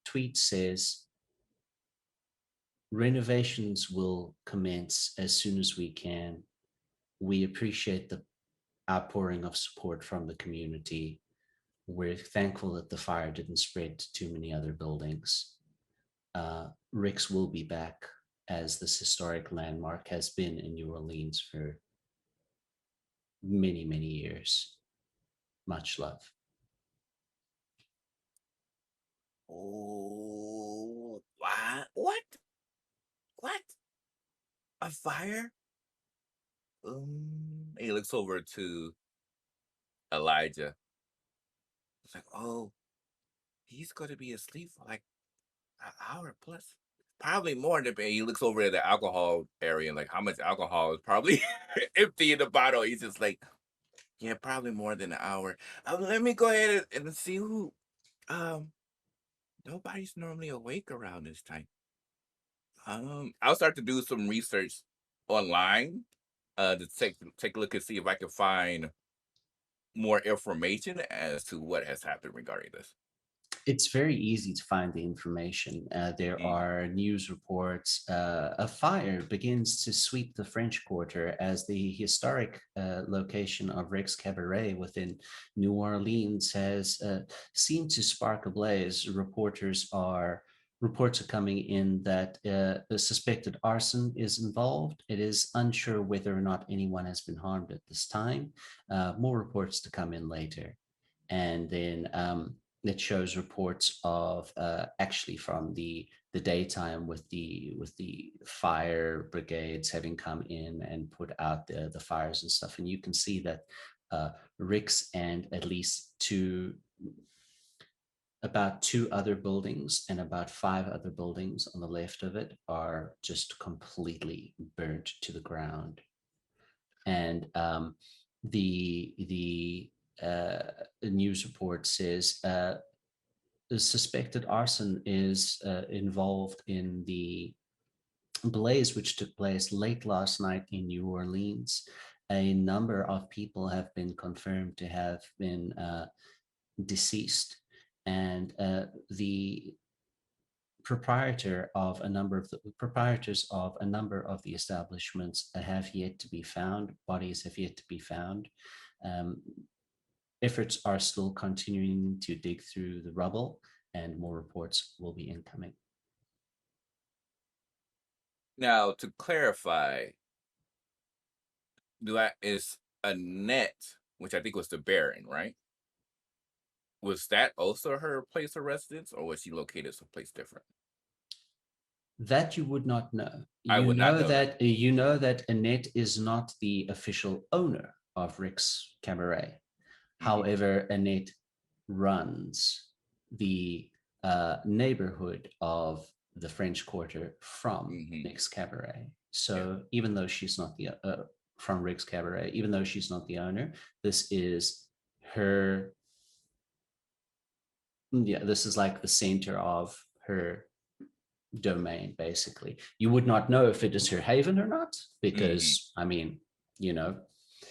tweet says, renovations will commence as soon as we can. We appreciate the outpouring of support from the community. We're thankful that the fire didn't spread to too many other buildings. Rick's will be back as this historic landmark has been in New Orleans for many, many years. Much love. Oh, what? What? What? A fire? He looks over to Elijah. It's like, oh, he's going to be asleep for like an hour plus. Probably more than he looks over at the alcohol area and like how much alcohol is probably empty in the bottle. He's just like, yeah, probably more than an hour. Let me go ahead and see Um, nobody's normally awake around this time. I'll start to do some research online, to take a look and see if I can find more information as to what has happened regarding this. It's very easy to find the information. There Mm, are news reports. A fire begins to sweep the French Quarter as the historic location of Rick's Cabaret within New Orleans has seemed to spark a blaze. Reports are coming in that a suspected arson is involved. It is unsure whether or not anyone has been harmed at this time. More reports to come in later. And then it shows reports of actually from the daytime with the fire brigades having come in and put out the fires and stuff, and you can see that Rick's and at least about two other buildings and about five other buildings on the left of it are just completely burnt to the ground. And the news report says the suspected arson is involved in the blaze which took place late last night in New Orleans. A number of people have been confirmed to have been deceased, and the proprietors of a number of the establishments have yet to be found. Bodies have yet to be found. Um, Efforts are still continuing to dig through the rubble, and more reports will be incoming. Now, to clarify, do I is Annette, which I think was the Baron, right? Was that also her place of residence, or was she located someplace different? That you would not know. I would not know that. You know that Annette is not the official owner of Rick's Cabaret. Hmm. However, Annette runs the neighborhood of the French Quarter from Hmm. Rick's Cabaret. Yeah. So even though she's not the from Rick's Cabaret, even though she's not the owner, this is her. Yeah, this is like the center of her domain. Basically, you would not know if it is her haven or not, Hmm. because I mean, you know, Yeah,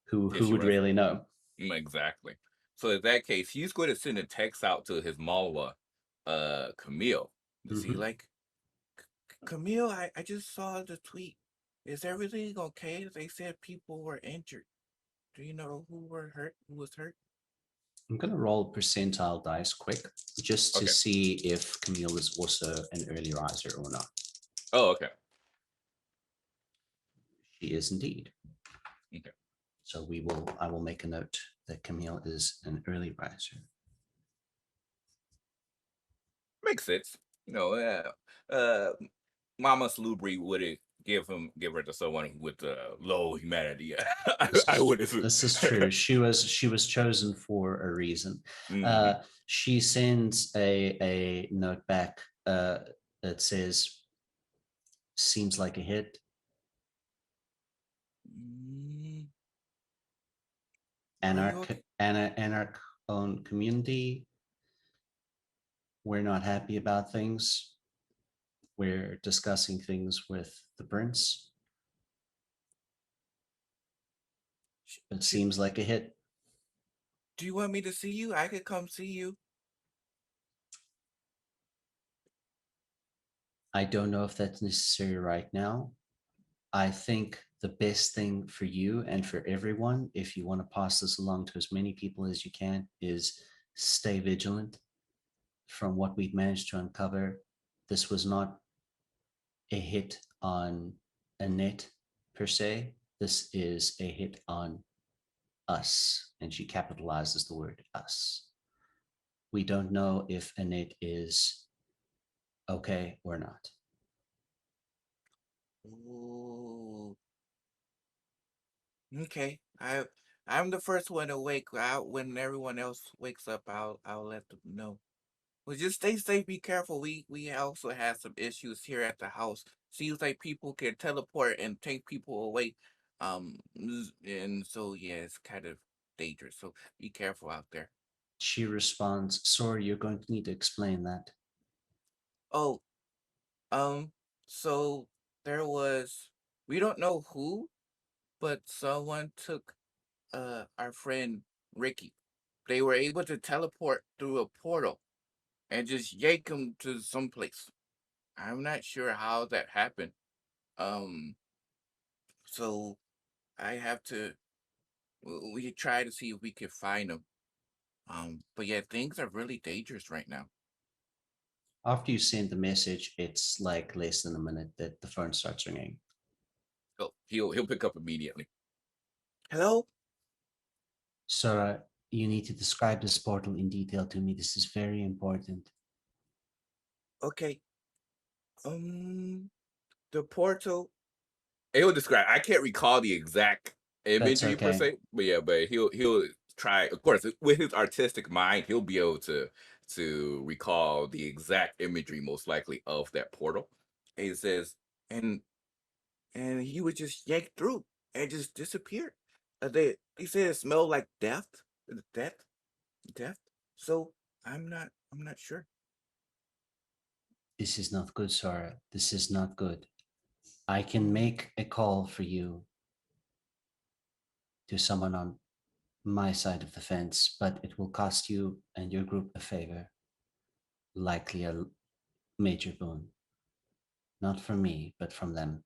who she would was. really know? Exactly. So in that case, he's going to send a text out to his Malwa, Camille, to see Mhm. like, Camille, I just saw the tweet. Is everything okay? They said people were injured. Do you know who were hurt? Who was hurt? I'm going to roll percentile dice quick just to Okay. see if Camille is also an early riser or not. Oh, okay. She is indeed. Okay. So I will make a note that Camille is an early riser. Makes sense. You know, Mama Slubry would give her to someone with low humanity. I would assume. This is true. She was chosen for a reason. Hmm. She sends a note back that says, "Seems like a hit. Mm, are you okay? Anarch owned community. We're not happy about things. We're discussing things with the prince. It Do, seems like a hit. do you want me to see you? I could come see you. I don't know if that's necessary right now. I think the best thing for you and for everyone, if you want to pass this along to as many people as you can, is stay vigilant. From what we've managed to uncover, this was not a hit on Annette per se. This is a hit on us. And she capitalizes the word us. We don't know if Annette is okay or not. Ooh. Okay. I'm the first one to wake out. When everyone else wakes up, I'll let them know. Well, just stay safe, be careful. We also have some issues here at the house. Seems like people can teleport and take people away. And so yeah, it's kind of dangerous. So be careful out there. She responds, Sora, you're going to need to explain that. Oh, so there was, we don't know who, but someone took our friend Ricky. They were able to teleport through a portal and just yank him to someplace. I'm not sure how that happened. Um, so I have to. We try to see if we can find him. But yeah, things are really dangerous right now. After you send the message, it's like less than a minute that the phone starts ringing. Oh, he'll pick up immediately. Hello? Sora, you need to describe this portal in detail to me. This is very important. Okay. The portal. He'll describe. I can't recall the exact That's imagery per okay. se, but yeah, but he'll try. Of course, with his artistic mind, he'll be able to recall the exact imagery, most likely, of that portal. And he says, and he was just yanked through and just disappeared. He said it smelled like death, death, death. So I'm not sure. This is not good, Sora. This is not good. I can make a call for you to someone on my side of the fence, but it will cost you and your group a favor, likely a major boon. Not from me, but from them.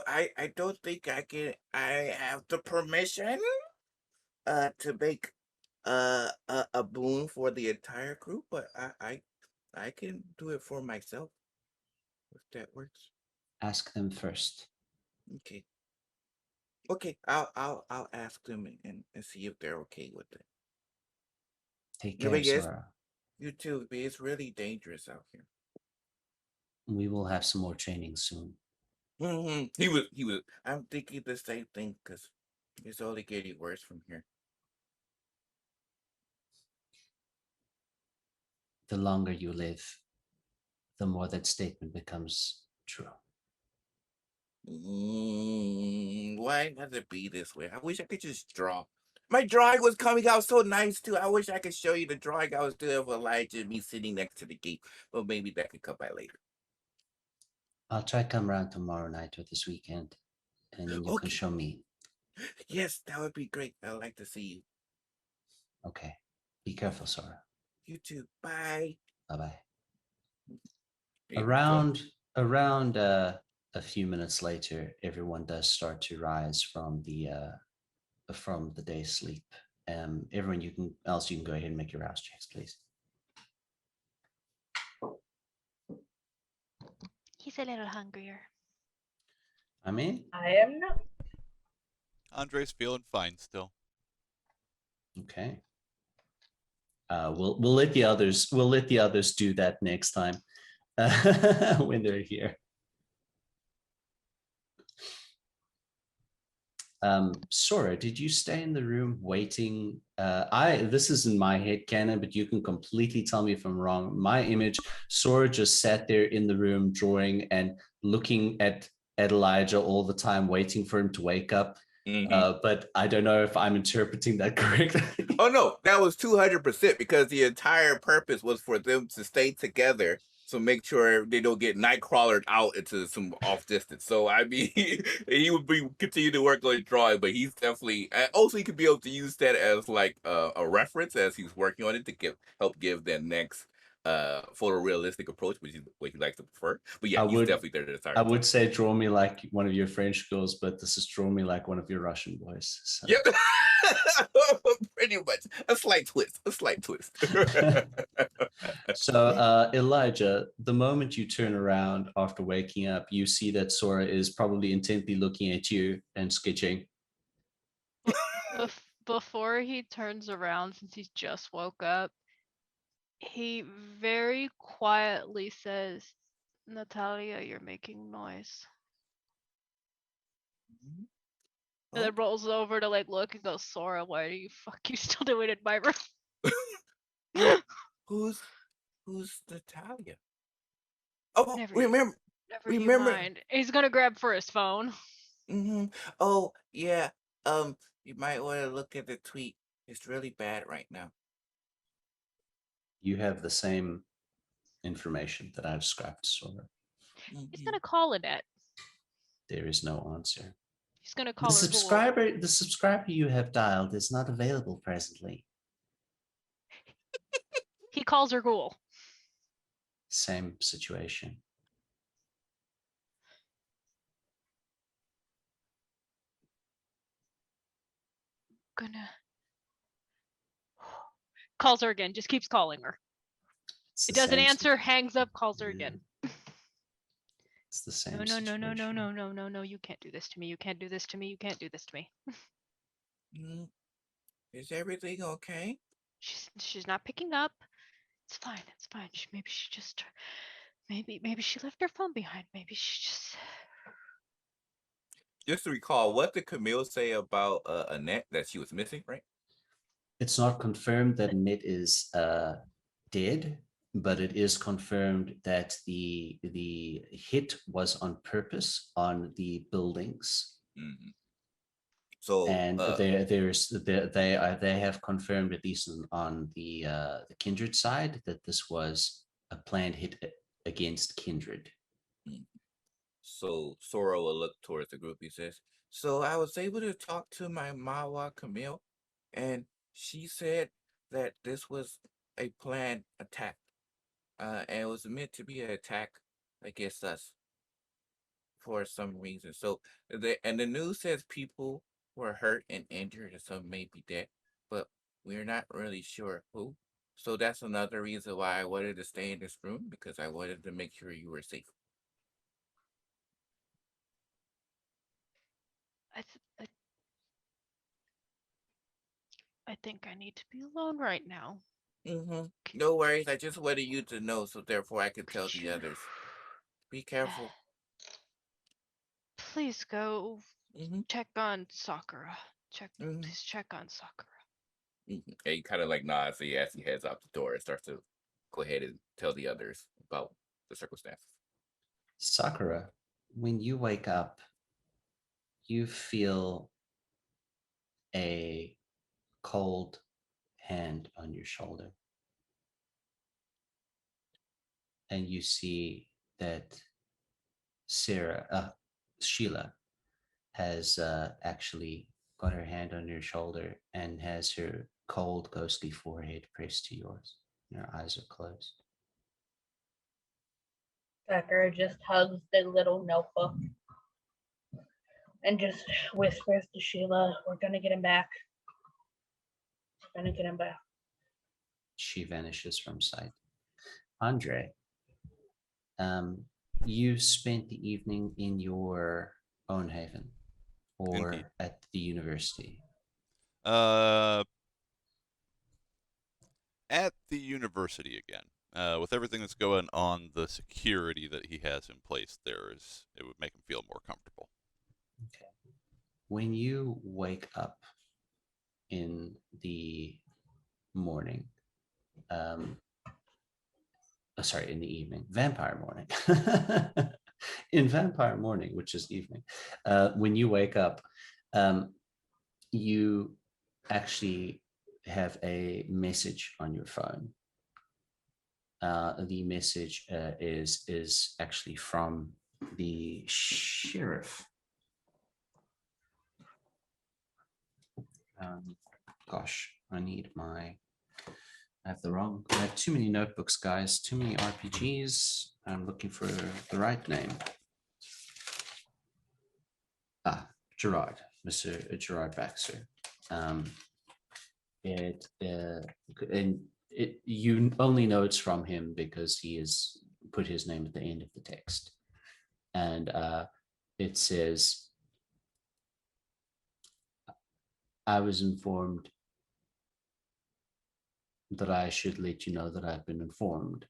I don't think I can. I have the permission to make a boon for the entire group, but I can do it for myself if that works. Ask them first. Okay. Okay, I'll ask them and see if they're okay with it. Take Yeah, care, but yes, Sora. you too. But it's really dangerous out here. We will have some more training soon. He was. I'm thinking the same thing because it's only getting worse from here. The longer you live, the more that statement becomes true. Why does it be this way? I wish I could just draw. My drawing was coming out so nice too. I wish I could show you the drawing I was doing of Elijah and me sitting next to the gate. But maybe that could come by later. I'll try to come around tomorrow night or this weekend, and then you can Okay. show me. Yes, that would be great. I'd like to see you. Okay. Be careful, Sora. You too. Bye. Bye-bye. Here we go. Around a few minutes later, everyone does start to rise from the day's sleep. Everyone, you can go ahead and make your rouse checks, please. He's a little hungrier. I mean, I am not. Andre's feeling fine still. okay. We'll let the others do that next time when they're here. Sora, did you stay in the room waiting? This is in my head canon, but you can completely tell me if I'm wrong. My image, Sora just sat there in the room drawing and looking at Elijah all the time, waiting for him to wake up. But I don't know if I'm interpreting that correctly. Oh no, that was 200% because the entire purpose was for them to stay together. So make sure they don't get nightcrawlered out into some off distance. So I mean, he would be continue to work on his drawing, but he's definitely also he could be able to use that as like a reference as he's working on it to help give that next photorealistic approach, which is what he likes to prefer. But yeah, he's definitely there to the I would say draw me like one of your French girls, but this is draw me like one of your Russian boys. So. Yep. Pretty much a slight twist. So Elijah, the moment you turn around after waking up, you see that Sora is probably intently looking at you and sketching. Before he turns around, since he's just woke up, he very quietly says, Natalia, you're making noise. And then rolls over to like look and goes, Sora, why are you still doing it in my room? Who's Natalia? Oh, Never remember. you mind. He's gonna grab for his phone. Oh, yeah. You might want to look at the tweet. It's really bad right now. You have the same information that I've scrapped, Sora. He's Mhm. gonna call Annette. There is no answer. He's gonna The call her ghoul. subscriber you have dialed is not available presently. He calls her ghoul. Same situation. Gonna calls her again. Just keeps calling her. It's It the doesn't same answer. situ- Hangs up. Calls her Yeah. again. It's the same No, situation. no. You can't do this to me. You can't do this to me. You can't do this to me. Mm. Is everything okay? She's not picking up. It's fine. It's fine. Maybe she just maybe she left her phone behind. Maybe she just Just to recall, what did Camille say about Annette that she was missing, right? It's not confirmed that Nit is dead, but it is confirmed that the hit was on purpose on the buildings. Mm-hmm. So And they have confirmed, at least on the Kindred side, that this was a planned hit against Kindred. So Sora will look towards the group. He says, "So I was able to talk to my Mawa Camille, and she said that this was a planned attack, and it was meant to be an attack against us for some reason. So the news says people were hurt and injured, and some may be dead, but we're not really sure who. So that's another reason why I wanted to stay in this room because I wanted to make sure you were safe." I think I need to be alone right now. Mm-hmm. No worries. I just wanted you to know, so therefore I could tell Could the you others. Be careful. please go Mm-hmm. check on Sakura. Mm-hmm. Please check on Sakura. Mm-hmm. And he kind of like nods as he heads out the door and starts to go ahead and tell the others about the circumstances. Sakura, when you wake up, you feel a cold hand on your shoulder. And you see that Sheila has actually got her hand on your shoulder and has her cold, ghostly forehead pressed to yours. And her eyes are closed. Sakura just hugs the little notebook and just whispers to Sheila, "We're gonna get him back. We're gonna get him back." She vanishes from sight. Andre, you spent the evening in your own haven or Indeed. at the university. At the university again. With everything that's going on, the security that he has in place there it would make him feel more comfortable. Okay. When you wake up in the morning, in the evening, vampire morning, in vampire morning, which is evening, when you wake up, you actually have a message on your phone. The message is actually from the sheriff. Gosh, I have too many notebooks, guys, too many RPGs. I'm looking for the right name. Gerard, Mr. Gerard Baxter. You only know it's from him because he has put his name at the end of the text. And it says, I was informed that I should let you know that I've been informed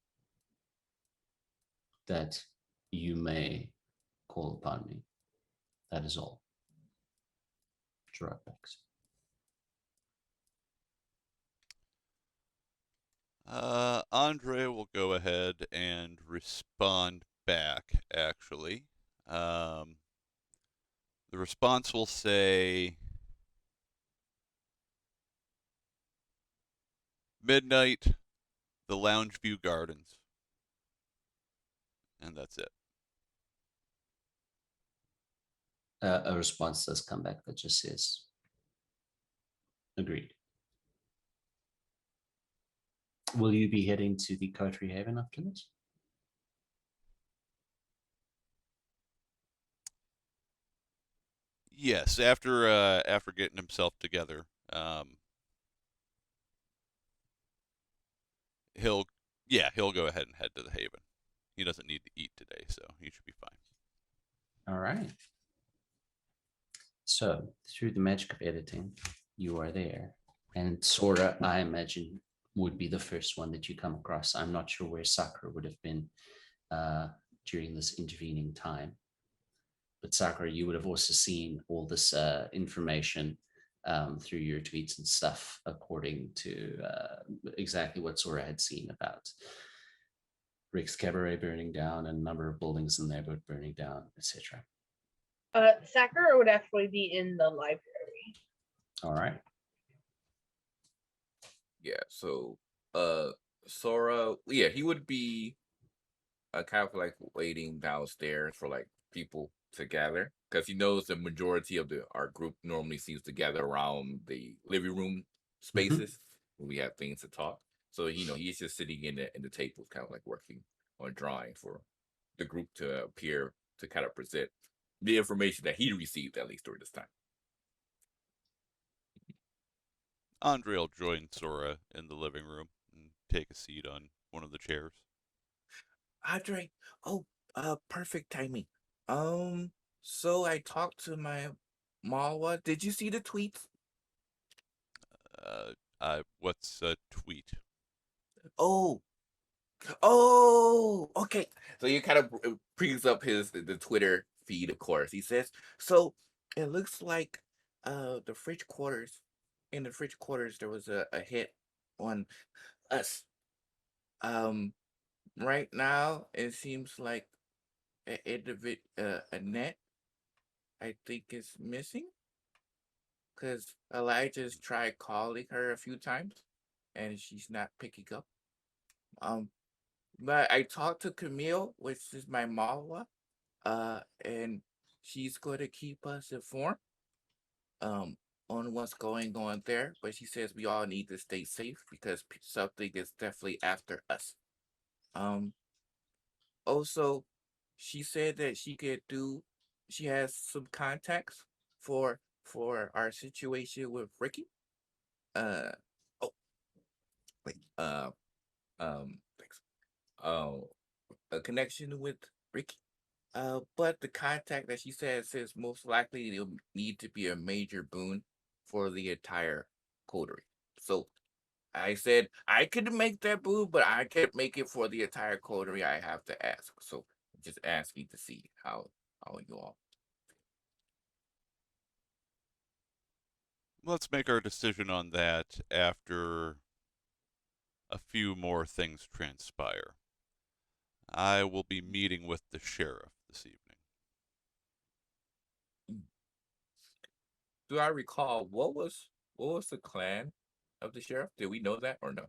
that you may call upon me. That is all. Gerard Baxter. Andre will go ahead and respond back, actually. The response will say, midnight, the Lounge View Gardens, and that's it. A response does come back that just says, agreed. Will you be heading to the Coterie Haven after this? Yes, after getting himself together, he'll go ahead and head to the Haven. He doesn't need to eat today, so he should be fine. All right. So through the magic of editing, you are there. And Sora, I imagine, would be the first one that you come across. I'm not sure where Sakura would have been during this intervening time. But Sakura, you would have also seen all this information through your tweets and stuff, according to exactly what Sora had seen about Rick's Cabaret burning down and a number of buildings in the neighborhood burning down, etc. Sakura would actually be in the library. All right. Yeah. So, Sora, yeah, he would be kind of like waiting downstairs for like people to gather because he knows the majority of our group normally seems to gather around the living room spaces where we have things to talk. So he's just sitting in the tables, kind of like working on drawing for the group to appear to kind of present the information that he received at least during this time. Andre will join Sora in the living room and take a seat on one of the chairs. Andre, oh, perfect timing. So I talked to my Malwa. Did you see the tweets? What's a tweet? Oh, okay. So he kind of brings up the Twitter feed, of course. He says, so it looks like the fridge quarters, in the fridge quarters there was a hit on us. Right now it seems like a net, I think, is missing because Elijah's tried calling her a few times and she's not picking up. But I talked to Camille, which is my Malwa, and she's going to keep us informed um on what's going on there. But she says we all need to stay safe because something is definitely after us. Um, Also, she said that she has some contacts for our situation with Ricky. Uh, oh, wait, thanks. Oh, a connection with Ricky. But the contact that she says most likely it'll need to be a major boon for the entire coterie. So I said I could make that boon, but I can't make it for the entire coterie. I have to ask. So just asking to see how you all. Let's make our decision on that after a few more things transpire. I will be meeting with the sheriff this evening. Do I recall what was the clan of the sheriff? Did we know that or no?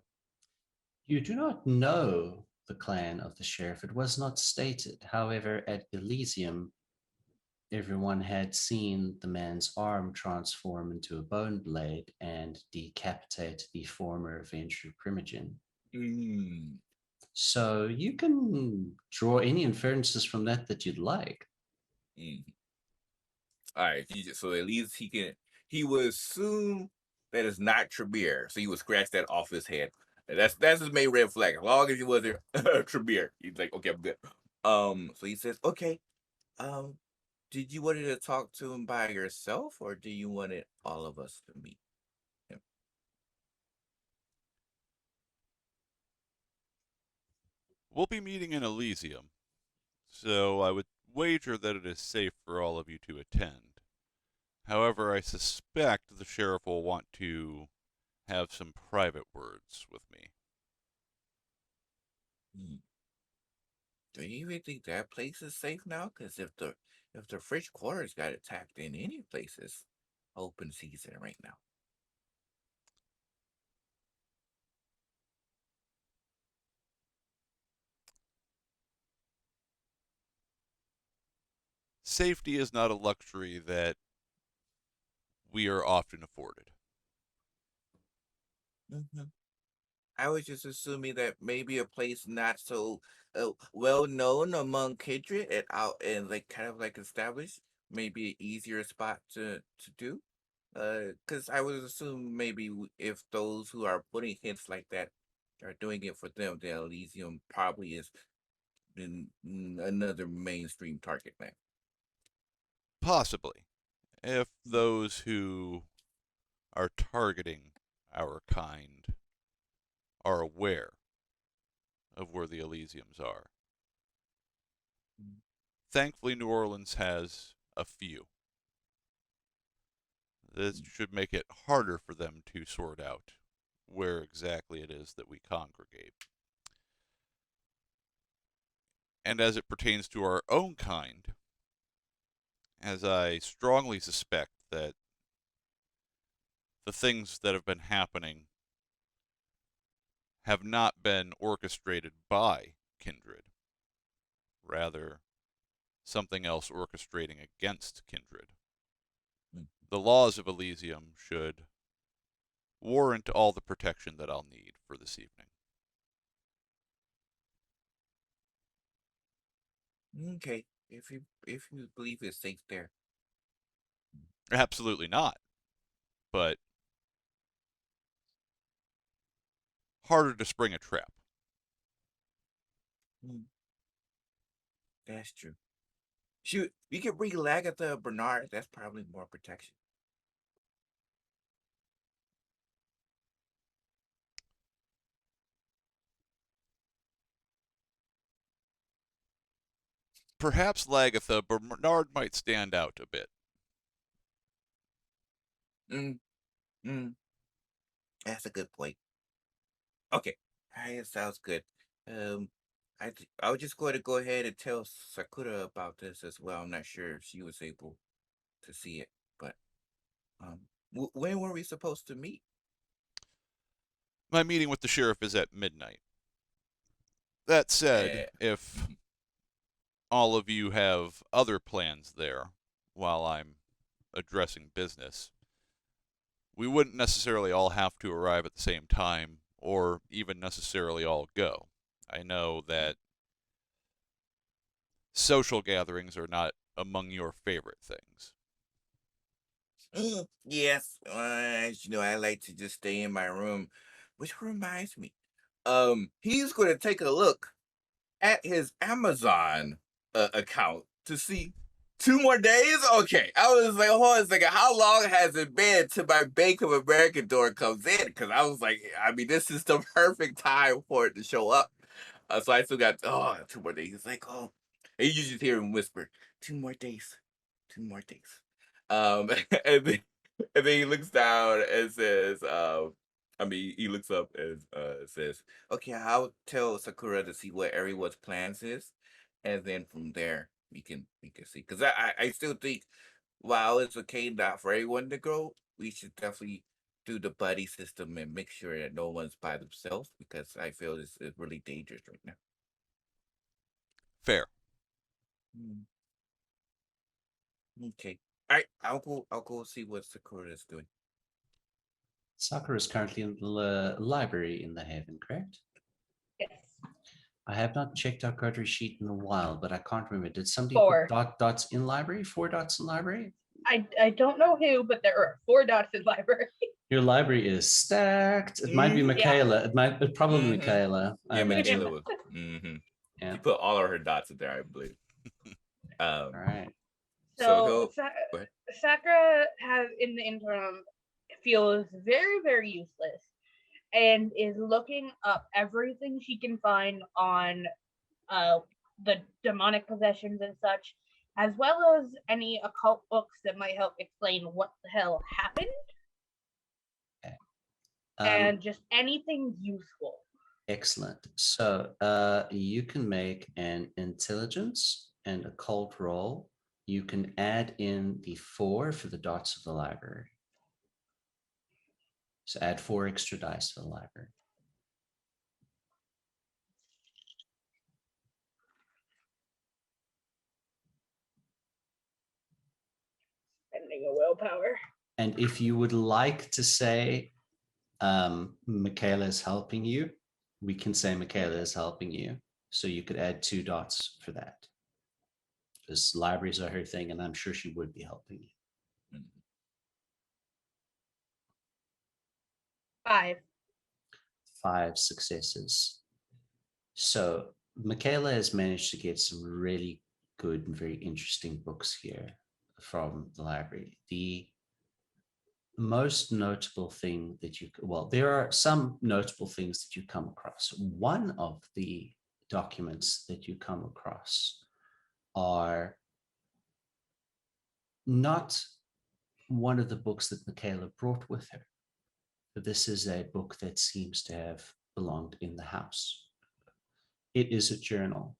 You do not know the clan of the sheriff. It was not stated. However, at Elysium, everyone had seen the man's arm transform into a bone blade and decapitate the former Venture Primogen. Mm. So you can draw any inferences from that you'd like. Mm. All right. So at least he would assume that it's not Tremere. So he would scratch that off his head. And that's his main red flag. As long as he wasn't Tremere, he's like, okay, I'm good. So he says, okay. Did you want to talk to him by yourself, or do you want all of us to meet him? We'll be meeting in Elysium, so I would wager that it is safe for all of you to attend. However, I suspect the sheriff will want to have some private words with me. Do you even think that place is safe now? Because if the fridge quarters got attacked in any places, open season right now. safety is not a luxury that we are often afforded. Hmm. I was just assuming that maybe a place not so well known among kindred and out and like kind of like established, maybe an easier spot to do. Because I would assume maybe if those who are putting hints like that are doing it for them, then Elysium probably is another mainstream target land. Possibly, if those who are targeting our kind are aware of where the Elysiums are. Mm. Thankfully, New Orleans has a few. This should make it harder for them to sort out where exactly it is that we congregate. And as it pertains to our own kind, as I strongly suspect that the things that have been happening have not been orchestrated by kindred, rather something else orchestrating against kindred. Mm. The laws of Elysium should warrant all the protection that I'll need for this evening. Okay, if you believe it's safe there. Absolutely not, but harder to spring a trap. Mm. That's true. Shoot, you could bring Lagatha Bernard. That's probably more protection. Perhaps Lagatha Bernard might stand out a bit. Mm, mm, that's a good point. Okay, it sounds good. Um, I was just going to go ahead and tell Sakura about this as well. I'm not sure if she was able to see it, but when were we supposed to meet? My meeting with the sheriff is at midnight. That said, if Mhm. all of you have other plans there while I'm addressing business, we wouldn't necessarily all have to arrive at the same time or even necessarily all go. I know that social gatherings are not among your favorite things. Yes, as you know, I like to just stay in my room, which reminds me, he's going to take a look at his Amazon account to see 2 more days. Okay, I was like, hold on a second, how long has it been till my Bank of America door comes in? Because I was like, I mean, this is the perfect time for it to show up. So I still got 2 more days. He's like, oh, and you just hear him whisper, 2 more days, 2 more days. And then, and then he looks down and says, I mean, he looks up and says, okay, I'll tell Sakura to see what everyone's plans is, and then from there we can see. Because I still think while it's okay not for everyone to go, we should definitely do the buddy system and make sure that no one's by themselves because I feel it's really dangerous right now. Fair. Mm. Okay. All right, I'll go see what Sakura is doing. Sakura is currently in the library in the Haven, correct? Yes. I have not checked our code sheet in a while, but I can't remember. Did somebody 4. put dots in library? 4 dots in library? I don't know who, but there are 4 dots in library. Your library is stacked. It might be Mhm. Michaela. It's probably Mhm. Michaela. I Yeah, imagine. Michaela was. Mm-hmm. Yeah. She put all of her dots in there, I believe. All right. So So he'll go ahead. Sakura has, in the interim, feels very, very useless and is looking up everything she can find on the demonic possessions and such, as well as any occult books that might help explain what the hell happened, and just anything useful. Excellent. So you can make an intelligence and occult roll. You can add in the 4 for the dots of the library. So add 4 extra dice to the library. spending a willpower. And if you would like to say Michaela is helping you, we can say Michaela is helping you. So you could add 2 dots for that. Because libraries are her thing, and I'm sure she would be helping you. 5. 5 successes. So Michaela has managed to get some really good and very interesting books here from the library. The most notable thing that there are some notable things that you come across. One of the documents that you come across are not one of the books that Michaela brought with her. This is a book that seems to have belonged in the house. It is a journal.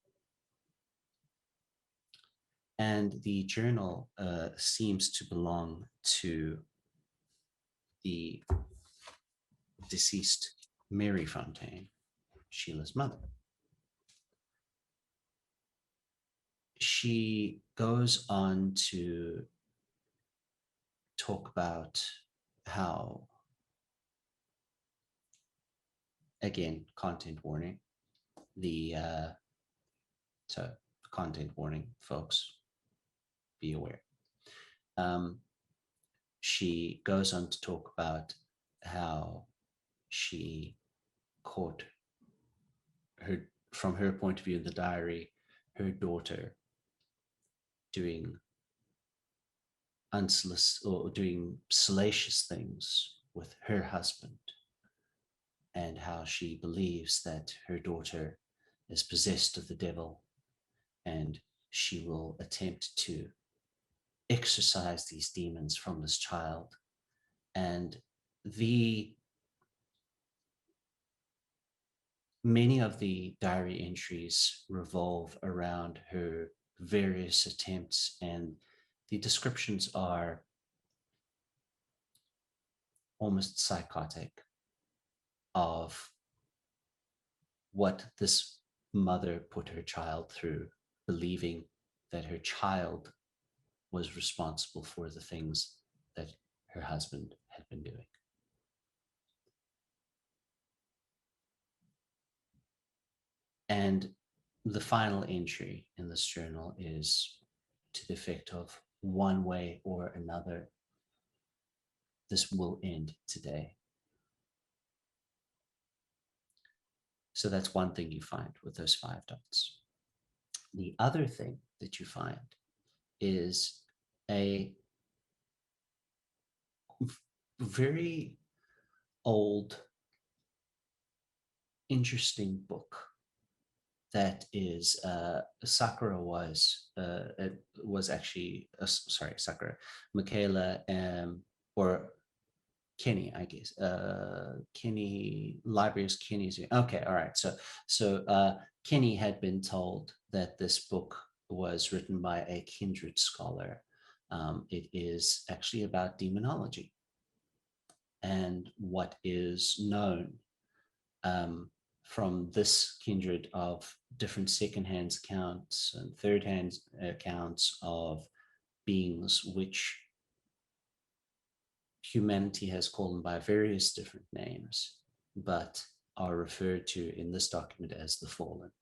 And the journal seems to belong to the deceased Mary Fontaine, Sheila's mother. She goes on to talk about how, again, content warning, so content warning, folks, be aware. She goes on to talk about how she caught her, from her point of view in the diary, her daughter doing unsolicited or doing salacious things with her husband, and how she believes that her daughter is possessed of the devil and she will attempt to exorcise these demons from this child. And many of the diary entries revolve around her various attempts, and the descriptions are almost psychotic of what this mother put her child through, believing that her child was responsible for the things that her husband had been doing. And the final entry in this journal is to the effect of, one way or another, this will end today. So that's one thing you find with those 5 dots. The other thing that you find is a very old, interesting book that is Sakura was actually Sakura, Michaela, or Kenny, I guess. Kenny, libraries, Kenny's. Okay, all right. So Kenny had been told that this book was written by a kindred scholar. It is actually about demonology and what is known from this kindred of different second-hand accounts and third-hand accounts of beings which humanity has called them by various different names, but are referred to in this document as the fallen.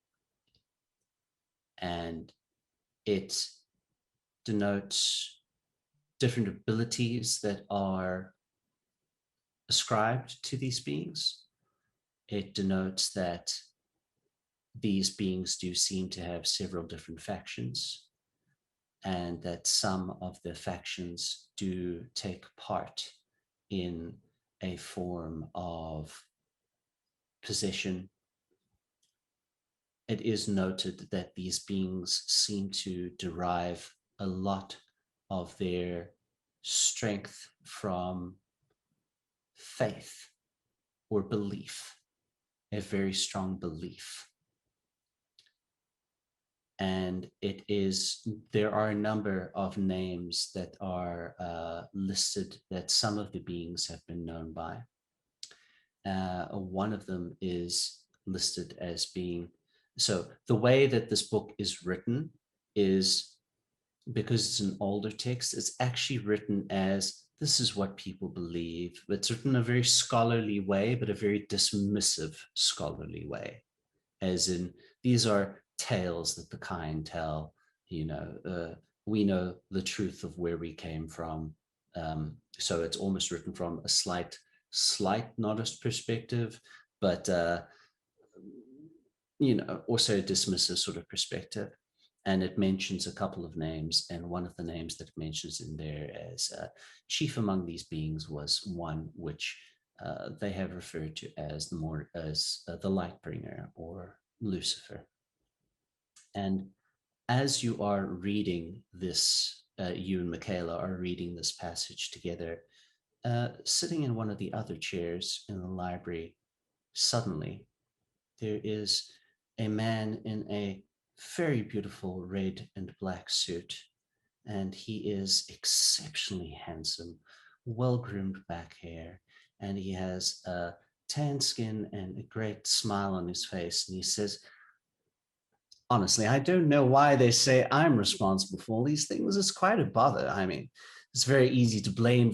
And it denotes different abilities that are ascribed to these beings. It denotes that these beings do seem to have several different factions, and that some of the factions do take part in a form of possession. It is noted that these beings seem to derive a lot of their strength from faith or belief, a very strong belief. And there are a number of names that are listed that some of the beings have been known by. One of them is listed as being, so the way that this book is written is because it's an older text, it's actually written as this is what people believe. It's written in a very scholarly way, but a very dismissive scholarly way, as in these are tales that the kind tell. We know the truth of where we came from. So it's almost written from a slight nodist perspective, but also a dismissive sort of perspective. And it mentions a couple of names, and one of the names that it mentions in there as chief among these beings was one which they have referred to as the light bringer, or Lucifer. And as you are reading this, you and Michaela are reading this passage together, sitting in one of the other chairs in the library, suddenly there is a man in a very beautiful red and black suit, and he is exceptionally handsome, well-groomed back hair, and he has a tan skin and a great smile on his face, and he says, honestly, I don't know why they say I'm responsible for all these things. It's quite a bother. I mean, it's very easy to blame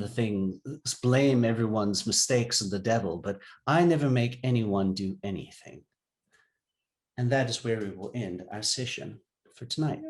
everyone's mistakes on the devil, but I never make anyone do anything. And that is where we will end our session for tonight.